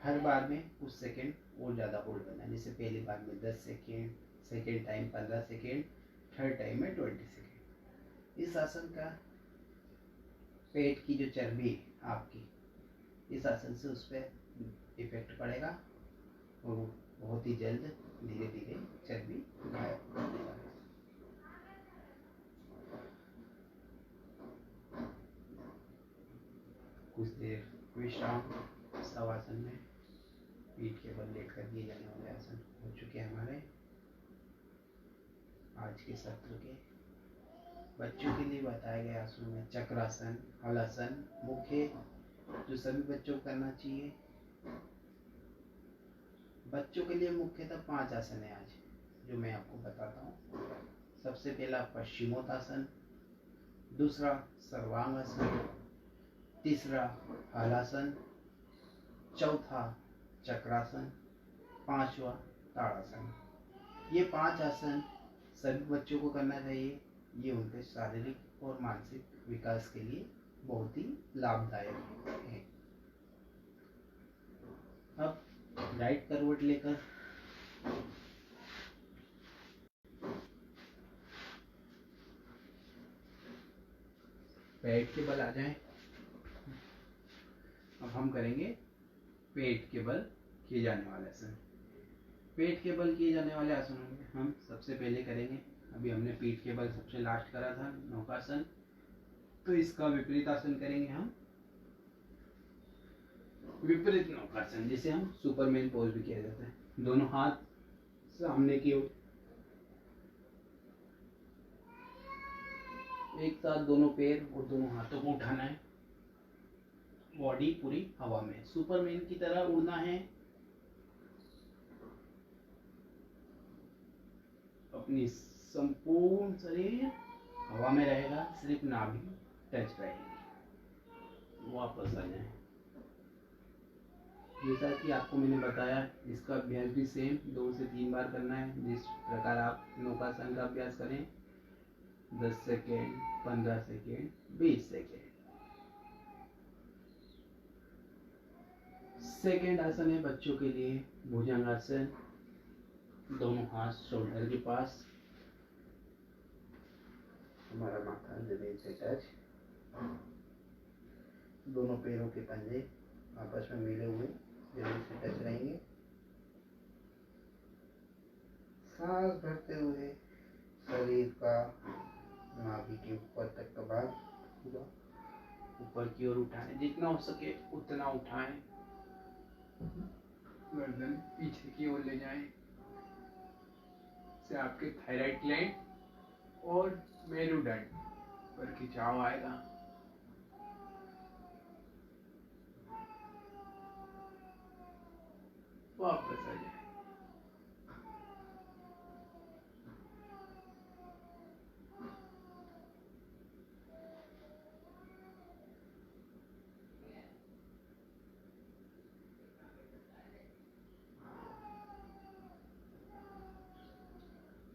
हर बार में कुछ सेकंड और ज़्यादा होल्ड करना है। जैसे पहली बार में 10 second, second time 15 second, third time में 20 सेकंड। इस आसन का पेट की जो चर्बी है आपकी, इस आसन से उस पर इफेक्ट पड़ेगा और वो बहुत ही जल्द धीरे धीरे चर्बी गायब कर देगा। कुछ देर विश्राम शवासन में पीठ के बल लेट कर दिए जाने वाले आसन हो चुके हैं हमारे आज के सत्र के। बच्चों के लिए बताए गए आसनों में चक्रासन, हलासन मुख्य जो सभी बच्चों को करना चाहिए। बच्चों के लिए मुख्यतः 5 आसन है आज जो मैं आपको बताता हूँ। सबसे पहला पश्चिमोत्तासन, दूसरा सर्वांगासन, तीसरा हलासन, चौथा चक्रासन, 5वां ताड़ासन। ये 5 आसन सभी बच्चों को करना चाहिए। ये उनके शारीरिक और मानसिक विकास के लिए बहुत ही लाभदायक है। अब राइट करवट लेकर पेट के बल आ जाएं। अब हम करेंगे पेट के बल किए जाने वाले आसन। पेट के बल किए जाने वाले आसनों में हम सबसे पहले करेंगे, अभी हमने पीठ के बल सबसे लास्ट करा था नौकासन, तो इसका विपरीत आसन करेंगे हम विपरीत नौकासन, जिसे हम सुपरमैन पोज भी किया जाता है। दोनों हाथ सामने की ओर, एक साथ दोनों पैर और दोनों हाथों को उठाना है। बॉडी पूरी हवा में सुपरमैन की तरह उड़ना है। अपनी संपूर्ण शरीर हवा में रहेगा, सिर्फ नाभि टच रहेगी। वापस आ जाए। जैसा कि आपको मैंने बताया, इसका अभ्यास भी सेम 2 से 3 बार करना है। जिस प्रकार आप नौकासन का अभ्यास करें 10 सेकेंड, 15 सेकेंड, 20 सेकेंड। सेकेंड आसन है बच्चों के लिए भुजंगासन। दोनों हाथ शोल्डर के पास, हमारा माथा जमीन से टच, दोनों पैरों के पंजे आपस में मिले हुए जमीन से टच रहेंगे। सांस भरते हुए शरीर का नाभि के ऊपर तक का भाग पूरा ऊपर की ओर उठाएं, जितना हो सके उतना उठाएं। गर्दन पीछे की ओर ले जाएं, से आपके थायराइड ग्लैंड और मेरुदंड पर खिंचाव आएगा। वापस आ जाए।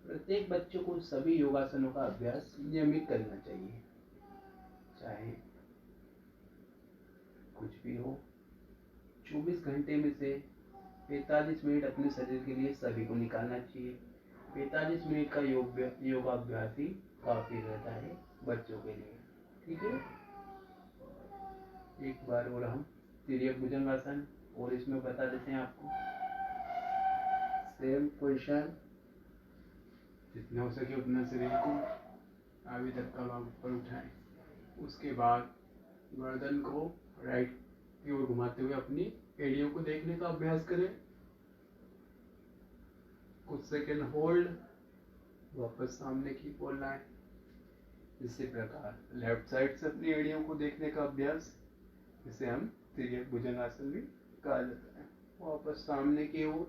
प्रत्येक बच्चों को सभी योगासनों का अभ्यास नियमित करना चाहिए, चाहे कुछ भी हो। 24 घंटे में से 45 मिनट अपने शरीर के लिए सभी को निकालना चाहिए। 45 मिनट का योगाभ्यास ही काफी रहता है बच्चों के लिए। ठीक है, एक बार और हम तिर्यक भुजंगासन और इसमें बता देते हैं आपको। सेम पोजीशन, जितना हो सके उतना शरीर को आगे तक का भाग ऊपर उठाएं। उसके बाद गर्दन को राइट की ओर घुमाते हुए अपनी एड़ियों को देखने का अभ्यास करें। कुछ सेकंड होल्ड, वापस सामने की ओर लाएं। इसी प्रकार लेफ्ट साइड से अपनी एड़ियों को देखने का अभ्यास इसे हम तिर्यक भुजंगासन भी कहा जाता है। वापस सामने की ओर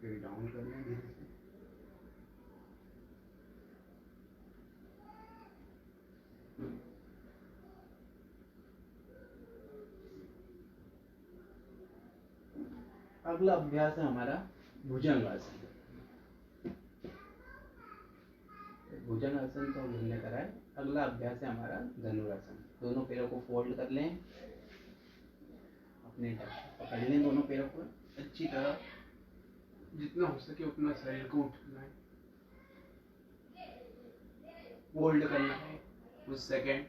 फिर डाउन कर लें धीरे से। अगला अभ्यास है हमारा भुजंगासन। भुजंगासन तो हमने करा है। अगला अभ्यास है हमारा धनुरासन। दोनों पैरों को फोल्ड कर लें, अपने पकड़ लें दोनों पैरों को अच्छी तरह, जितना हो सके उतना शरीर को उठाना है, होल्ड करना है कुछ सेकेंड।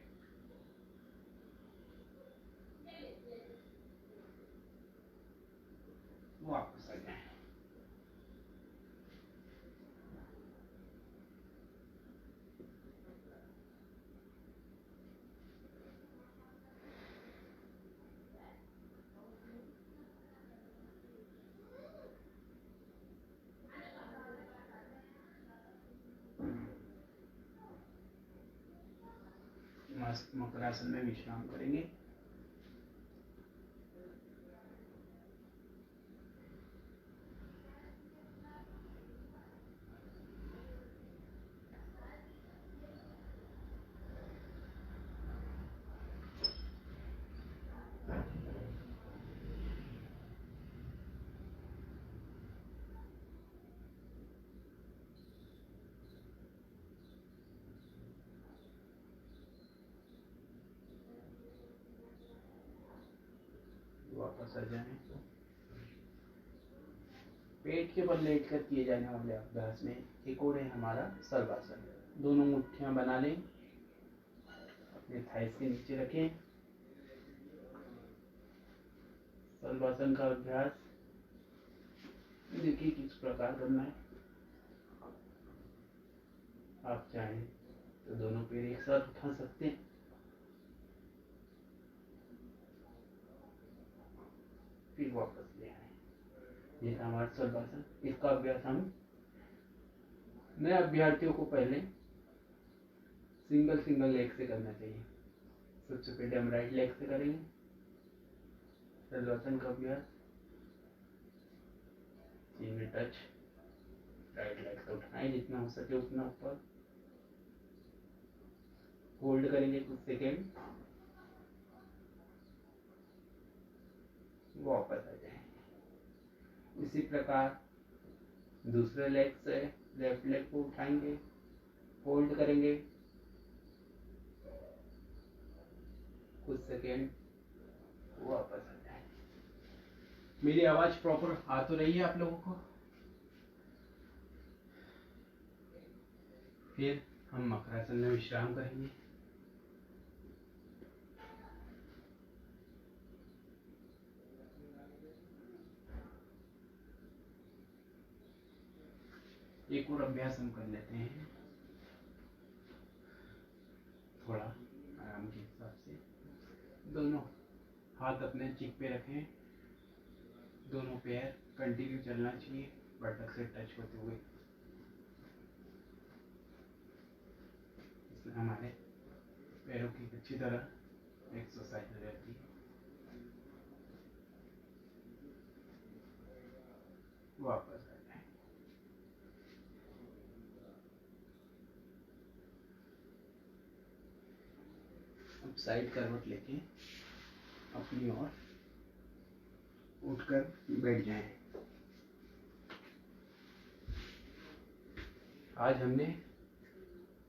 वापस आ जाए। मस्त मकरासन में विश्राम करेंगे। वापस आ जाएं। पेट के बल लेट कर किए जाने वाले अभ्यास में एक और है हमारा सर्वासन। दोनों मुट्ठियां बना लें, अपने थाइस के नीचे रखें। सर्वासन का अभ्यास देखिए किस प्रकार करना है। आप चाहें तो दोनों पैर एक साथ उठा सकते हैं। फिर वापस ले आए। ये हमारा सर्वासन। इसका अभ्यास हम नए अभ्यर्थियों को पहले सिंगल लेग से करना चाहिए। सबसे पहले हम राइट लेग से करेंगे सर्वासन का अभ्यास। चीन में टच, राइट लेग से उठाएं जितना हो सके उतना ऊपर, होल्ड करेंगे कुछ सेकेंड, वापस आ जाए। इसी प्रकार दूसरे लेग से लेफ्ट लेग को उठाएंगे, होल्ड करेंगे कुछ सेकेंड, वापस आ जाए। मेरी आवाज प्रॉपर आ तो रही है आप लोगों को? फिर हम मकरासन में विश्राम करेंगे। एक और अभ्यास हम कर लेते हैं थोड़ा आराम के हिसाब से। दोनों हाथ अपने चिक पे रखें, दोनों पैर कंटिन्यू चलना चाहिए बटक से टच होते हुए। इसमें हमारे पैरों की अच्छी तरह एक्सरसाइज हो जाती है। वापस आ जाए। अब साइड करवट लेके अपनी ओर उठकर बैठ जाएं। आज हमने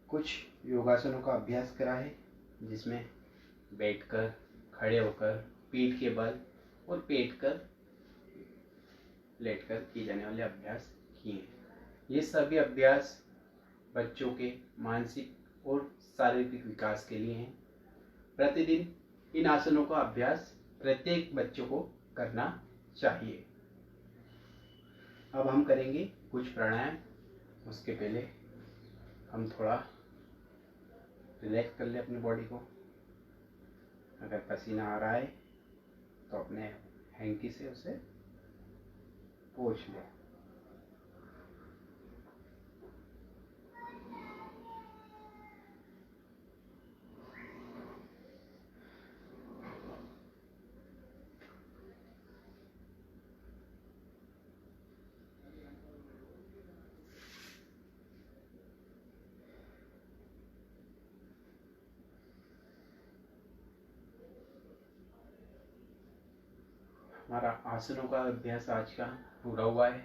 कुछ योगासनों का अभ्यास करा है जिसमें बैठकर, खड़े होकर, पीठ के बल और पेट कर लेटकर किए जाने वाले अभ्यास किए हैं। ये सभी अभ्यास बच्चों के मानसिक और शारीरिक विकास के लिए हैं। प्रतिदिन इन आसनों का अभ्यास प्रत्येक बच्चों को करना चाहिए। अब हम करेंगे कुछ प्राणायाम। उसके पहले हम थोड़ा रिलैक्स कर ले अपनी बॉडी को। अगर पसीना आ रहा है तो अपने हैंकी से उसे पोंछ लें। हमारा आसनों का अभ्यास आज का पूरा हुआ है।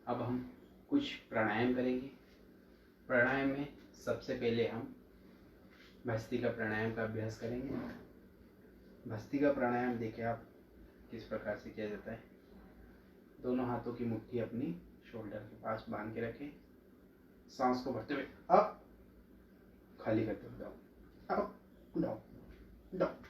अब हम कुछ प्राणायाम करेंगे। प्राणायाम में सबसे पहले हम भस्त्रिका प्राणायाम का अभ्यास करेंगे। भस्त्रिका प्राणायाम देखिए आप किस प्रकार से किया जाता है। दोनों हाथों की मुट्ठी अपनी शोल्डर के पास बांध के रखें। सांस को भरते हुए अप, खाली करते हुए डाउन, अप डाउन डाउन।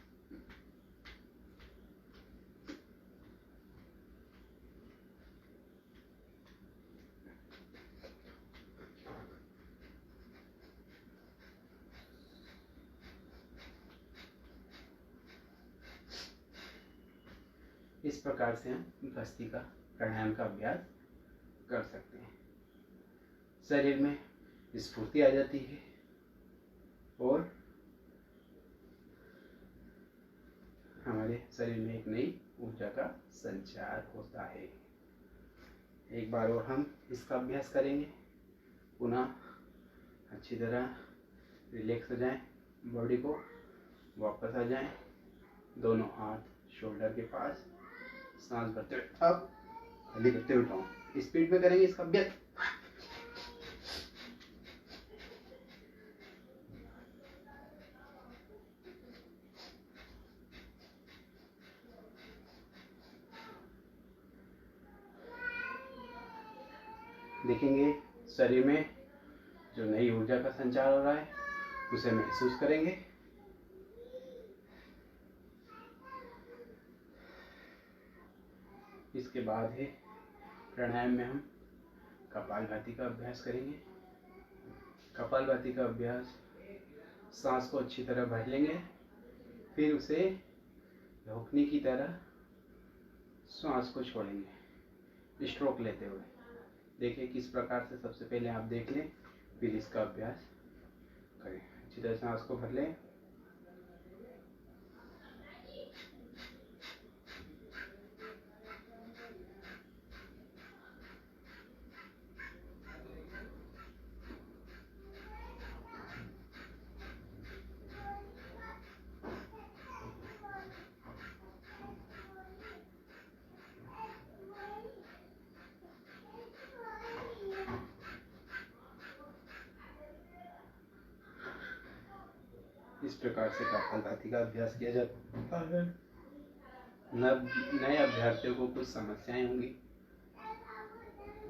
इस प्रकार से हम भस्त्रिका प्राणायाम का अभ्यास कर सकते हैं। शरीर में स्फूर्ति आ जाती है और हमारे शरीर में एक नई ऊर्जा का संचार होता है। एक बार और हम इसका अभ्यास करेंगे। पुनः अच्छी तरह रिलैक्स हो जाएं, बॉडी को वापस आ जाएं। दोनों हाथ शोल्डर के पास, सांस भरते हुए अप, खाली करते हुए डाउन। स्पीड में करेंगे इसका अभ्यास। देखेंगे शरीर में जो नई ऊर्जा का संचार हो रहा है उसे महसूस करेंगे। इसके बाद है प्राणायाम में हम कपालभाति का अभ्यास करेंगे। कपालभाति का अभ्यास, सांस को अच्छी तरह भर लेंगे, फिर उसे रोकने की तरह सांस को छोड़ेंगे स्ट्रोक लेते हुए। देखिए किस प्रकार से, सबसे पहले आप देख लें, फिर इसका अभ्यास करें। अच्छी तरह सांस को भर लें, इस प्रकार से कपालभाति का अभ्यास किया जाता है। नए अभ्यर्थियों को कुछ समस्याएं होंगी।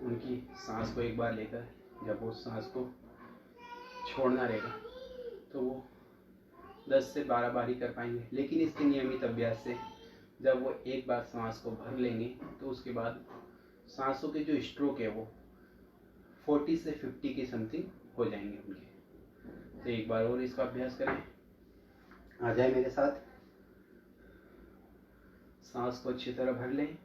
उनकी सांस को एक बार लेकर जब वो सांस को छोड़ना रहेगा तो वो 10 से 12 बार ही कर पाएंगे। लेकिन इसके नियमित अभ्यास से जब वो एक बार सांस को भर लेंगे तो उसके बाद सांसों के जो स्ट्रोक है वो 40 से 50 के समथिंग हो जाएंगे उनके। तो एक बार और इसका अभ्यास करें। आ जाए मेरे साथ, सांस को अच्छी तरह भर लें,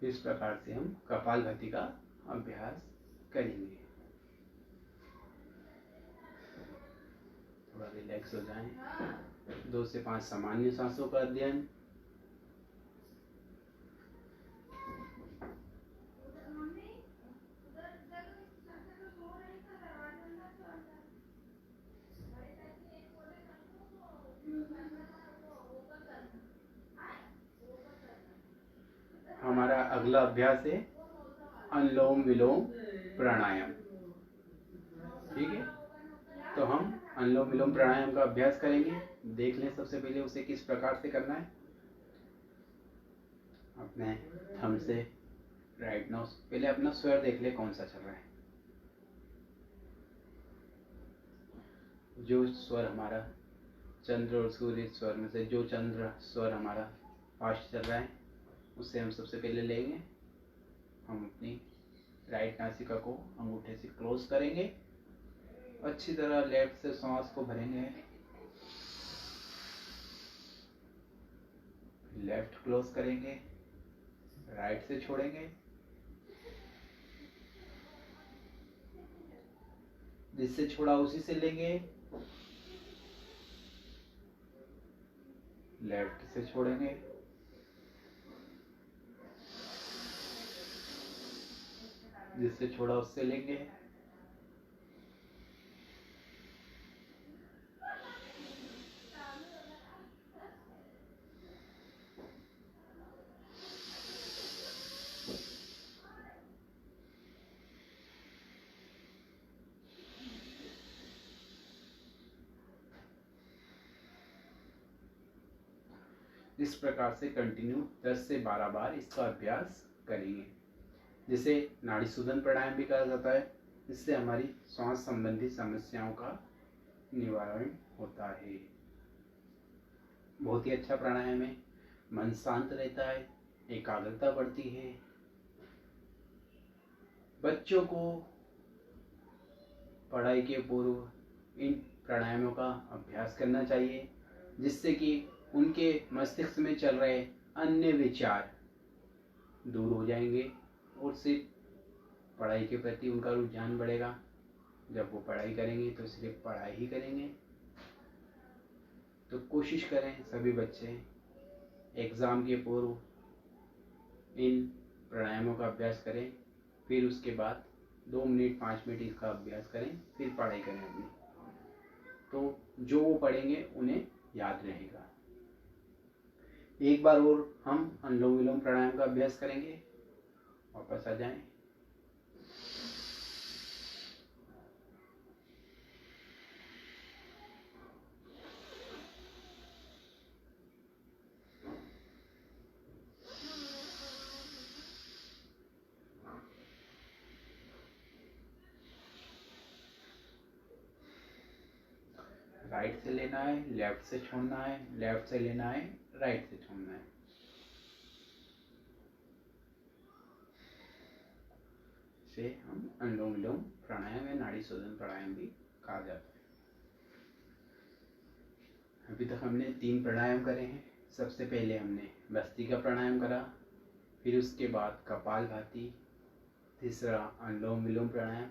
इस प्रकार से हम कपालभाति का अभ्यास करेंगे। थोड़ा रिलैक्स हो जाएं। 2 से 5 सामान्य सांसों का अध्ययन। हमारा अगला अभ्यास है अनुलोम विलोम प्राणायाम। ठीक है, तो हम अनुलोम विलोम प्राणायाम का अभ्यास करेंगे। देख लें सबसे पहले उसे किस प्रकार से करना है। अपने थंब से राइट नोज, पहले अपना स्वर देख ले कौन सा चल रहा है। जो स्वर हमारा चंद्र और सूर्य स्वर में से जो चंद्र स्वर हमारा फास्ट चल रहा है उससे हम सबसे पहले लेंगे। हम अपनी राइट नासिका को अंगूठे से क्लोज करेंगे, अच्छी तरह लेफ्ट से सांस को भरेंगे, लेफ्ट क्लोज करेंगे, राइट से छोड़ेंगे, जिससे छोड़ा उसी से लेंगे, लेफ्ट से छोड़ेंगे, जिससे छोड़ा उससे लेंगे, इस प्रकार से कंटिन्यू 10 से 12 बार इसका अभ्यास करेंगे, जिसे नाड़ी शोधन प्राणायाम भी कहा जाता है। इससे हमारी श्वास संबंधी समस्याओं का निवारण होता है। बहुत ही अच्छा प्राणायाम है, मन शांत रहता है, एकाग्रता बढ़ती है। बच्चों को पढ़ाई के पूर्व इन प्राणायामों का अभ्यास करना चाहिए, जिससे कि उनके मस्तिष्क में चल रहे अन्य विचार दूर हो जाएंगे और सिर्फ पढ़ाई के प्रति उनका रुझान बढ़ेगा। जब वो पढ़ाई करेंगे तो सिर्फ पढ़ाई ही करेंगे। तो कोशिश करें सभी बच्चे एग्ज़ाम के पूर्व इन प्राणायामों का अभ्यास करें, फिर उसके बाद 2 मिनट 5 मिनट इसका अभ्यास करें, फिर पढ़ाई करें अपनी। तो जो वो पढ़ेंगे उन्हें याद रहेगा। एक बार और हम अनुलोम विलोम प्राणायाम का अभ्यास करेंगे। वापस आ जाएं। राइट से लेना है, लेफ्ट से छोड़ना है, लेफ्ट से लेना है, राइट से छोड़ना है। इसे हम अनुलोम विलोम प्राणायाम या नाड़ी शोधन प्राणायाम भी कहा जाता है। अभी तक हमने 3 प्राणायाम करे हैं। सबसे पहले हमने भस्त्रिका प्राणायाम करा, फिर उसके बाद कपालभाति, तीसरा अनुलोम विलोम प्राणायाम,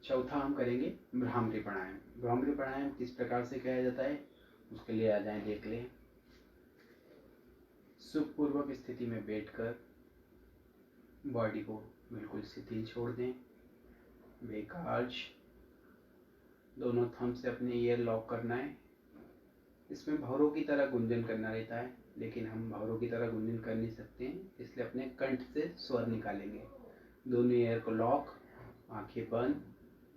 चौथा हम करेंगे भ्रामरी प्राणायाम। भ्रामरी प्राणायाम किस प्रकार से किया जाता है उसके लिए आ जाएं, देख लें। सुखपूर्वक स्थिति में बैठकर बॉडी को बिल्कुल शिथिल छोड़ दें। बेकाज दोनों थंब से अपने ईयर लॉक करना है। इसमें भौरों की तरह गुंजन करना रहता है, लेकिन हम भौरों की तरह गुंजन कर नहीं सकते हैं, इसलिए अपने कंठ से स्वर निकालेंगे। दोनों ईयर को लॉक, आंखें बंद,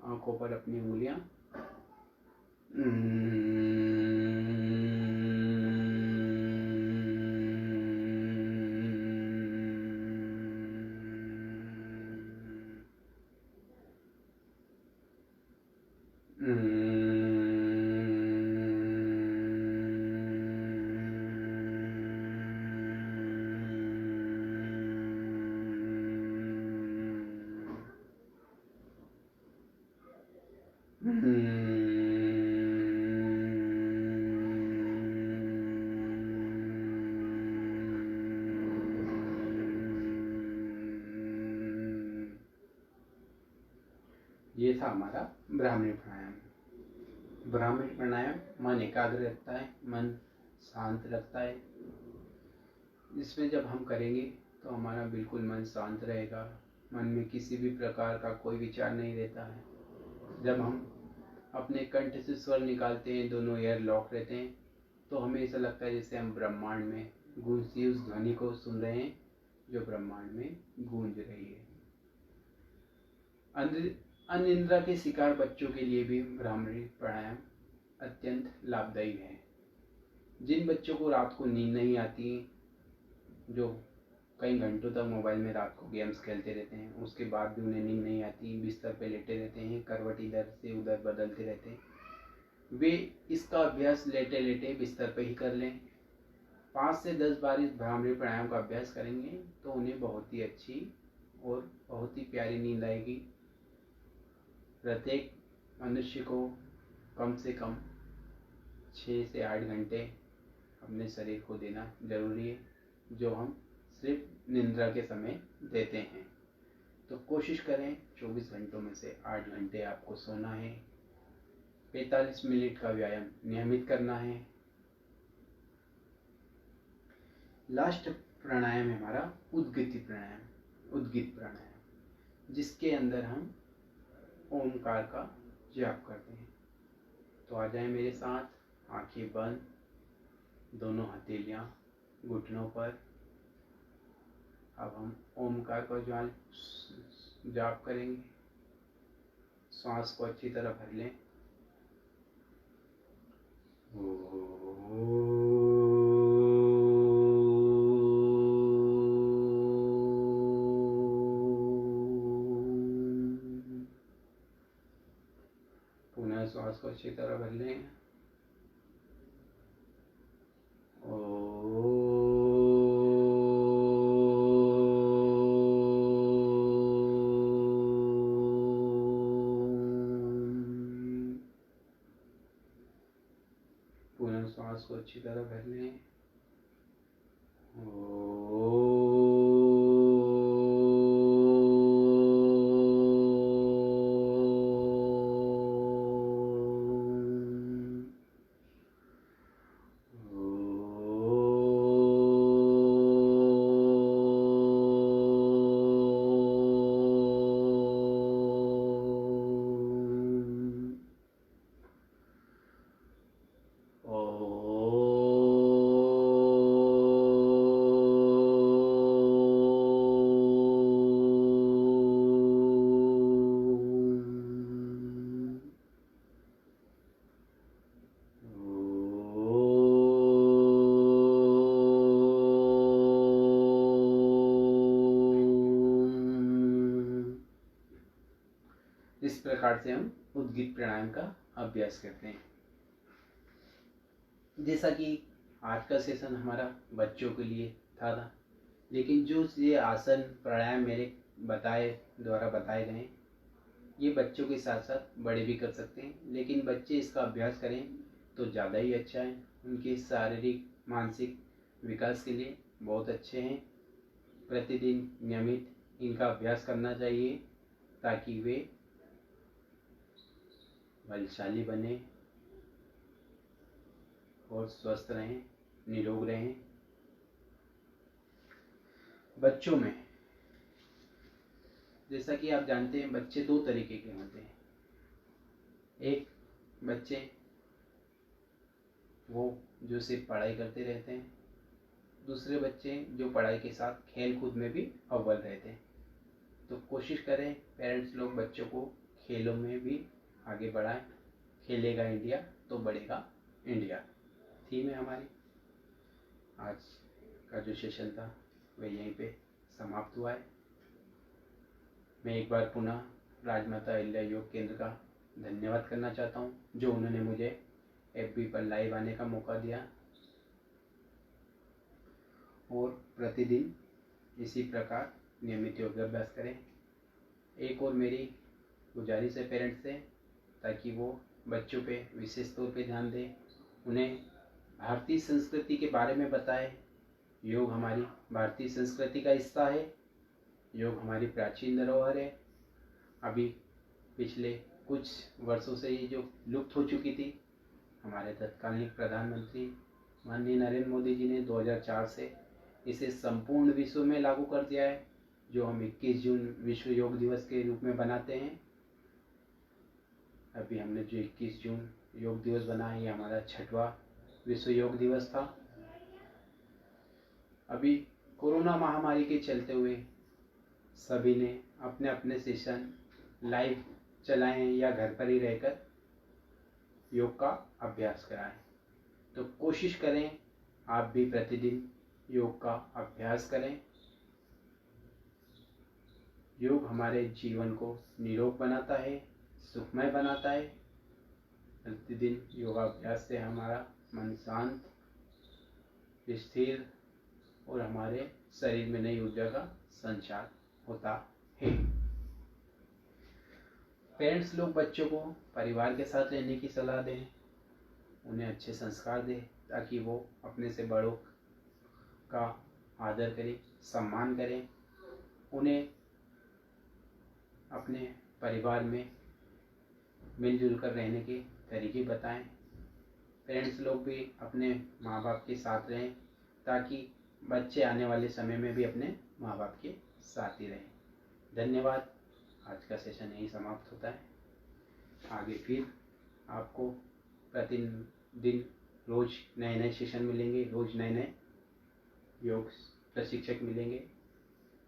आंखों पर अपनी उंगलियां। ये था हमारा ब्राह्मणी प्राणायाम। ब्राह्मणी प्राणायाम मन एकाग्र रखता है, मन शांत रखता है। इसमें जब हम करेंगे तो हमारा बिल्कुल मन शांत रहेगा, मन में किसी भी प्रकार का कोई विचार नहीं रहता है। जब हम अपने कंठ से स्वर निकालते हैं, दोनों ईयर लॉक रहते हैं, तो हमें ऐसा लगता है जैसे हम ब्रह्मांड में गूंजती उस ध्वनि को सुन रहे हैं जो ब्रह्मांड में गूंज रही है। अनिद्रा के शिकार बच्चों के लिए भी भ्रामरी प्राणायाम अत्यंत लाभदायी है। जिन बच्चों को रात को नींद नहीं आती, जो कई घंटों तक मोबाइल में रात को गेम्स खेलते रहते हैं, उसके बाद भी उन्हें नींद नहीं आती, बिस्तर पे लेटे रहते हैं, करवट इधर से उधर बदलते रहते हैं, वे इसका अभ्यास लेटे लेटे बिस्तर पे ही कर लें। 5 से 10 बार इस भ्रामरी प्राणायाम का अभ्यास करेंगे तो उन्हें बहुत ही अच्छी और बहुत ही प्यारी नींद आएगी। प्रत्येक मनुष्य को कम से कम 6 से 8 घंटे अपने शरीर को देना जरूरी है, जो हम सिर्फ निद्रा के समय देते हैं। तो कोशिश करें 24 घंटों में से 8 घंटे आपको सोना है। 45 मिनट का व्यायाम नियमित करना है। लास्ट प्राणायाम है हमारा उद्गीत प्राणायाम, जिसके अंदर हम ओमकार का जाप करते हैं। तो आ जाए मेरे साथ, आंखें बंद, दोनों हथेलियां घुटनों पर। अब हम ओमकार का जाप करेंगे। सांस को अच्छी तरह भर लें। पुनः सांस को अच्छी तरह भर लें। पुनः सांस को अच्छी तरह भर लें। इस प्रकार से हम उद्गीत प्राणायाम का अभ्यास करते हैं। जैसा कि आज का सेशन हमारा बच्चों के लिए था, लेकिन जो ये आसन प्राणायाम मेरे द्वारा बताए गए, ये बच्चों के साथ साथ बड़े भी कर सकते हैं, लेकिन बच्चे इसका अभ्यास करें तो ज़्यादा ही अच्छा है। उनके शारीरिक मानसिक विकास के लिए बहुत अच्छे हैं। प्रतिदिन नियमित इनका अभ्यास करना चाहिए ताकि वे बलशाली बने और स्वस्थ रहें, निरोग रहें। बच्चों में, जैसा कि आप जानते हैं, बच्चे दो तरीके के होते हैं। एक बच्चे वो जो सिर्फ पढ़ाई करते रहते हैं, दूसरे बच्चे जो पढ़ाई के साथ खेल कूद में भी अव्वल रहते हैं। तो कोशिश करें पेरेंट्स लोग बच्चों को खेलों में भी आगे बढ़ाएं। खेलेगा इंडिया तो बढ़ेगा इंडिया थीम है हमारी। आज का जो सेशन था वह यहीं पे समाप्त हुआ है। मैं एक बार पुनः राजमाता अहिल्या योग केंद्र का धन्यवाद करना चाहता हूँ, जो उन्होंने मुझे FB पर लाइव आने का मौका दिया। और प्रतिदिन इसी प्रकार नियमित योगाभ्यास करें। एक और मेरी गुजारिश है पेरेंट्स से, ताकि वो बच्चों पे विशेष तौर पे ध्यान दें, उन्हें भारतीय संस्कृति के बारे में बताएं। योग हमारी भारतीय संस्कृति का हिस्सा है। योग हमारी प्राचीन धरोहर है। अभी पिछले कुछ वर्षों से ये जो लुप्त हो चुकी थी, हमारे तत्कालीन प्रधानमंत्री माननीय नरेंद्र मोदी जी ने 2004 से इसे संपूर्ण विश्व में लागू कर दिया है, जो हम 21 जून विश्व योग दिवस के रूप में बनाते हैं। अभी हमने जो 21 जून योग दिवस बनाया, ये हमारा 6वां विश्व योग दिवस था। अभी कोरोना महामारी के चलते हुए सभी ने अपने अपने सेशन लाइव चलाए हैं या घर पर ही रहकर योग का अभ्यास कराएं। तो कोशिश करें आप भी प्रतिदिन योग का अभ्यास करें। योग हमारे जीवन को निरोग बनाता है, सुखमय बनाता है। प्रतिदिन योगाभ्यास से हमारा मन शांत, स्थिर और हमारे शरीर में नई ऊर्जा का संचार होता है। पेरेंट्स लोग बच्चों को परिवार के साथ रहने की सलाह दें, उन्हें अच्छे संस्कार दें, ताकि वो अपने से बड़ों का आदर करें, सम्मान करें, उन्हें अपने परिवार में मिलजुल कर रहने के तरीके बताएं। पेरेंट्स लोग भी अपने माँ बाप के साथ रहें ताकि बच्चे आने वाले समय में भी अपने माँ बाप के साथ ही रहें। धन्यवाद। आज का सेशन यही समाप्त होता है। आगे फिर आपको प्रतिदिन रोज नए नए सेशन मिलेंगे, रोज नए नए योग प्रशिक्षक मिलेंगे।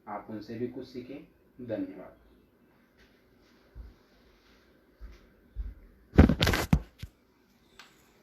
आप उनसे भी कुछ सीखें। धन्यवाद।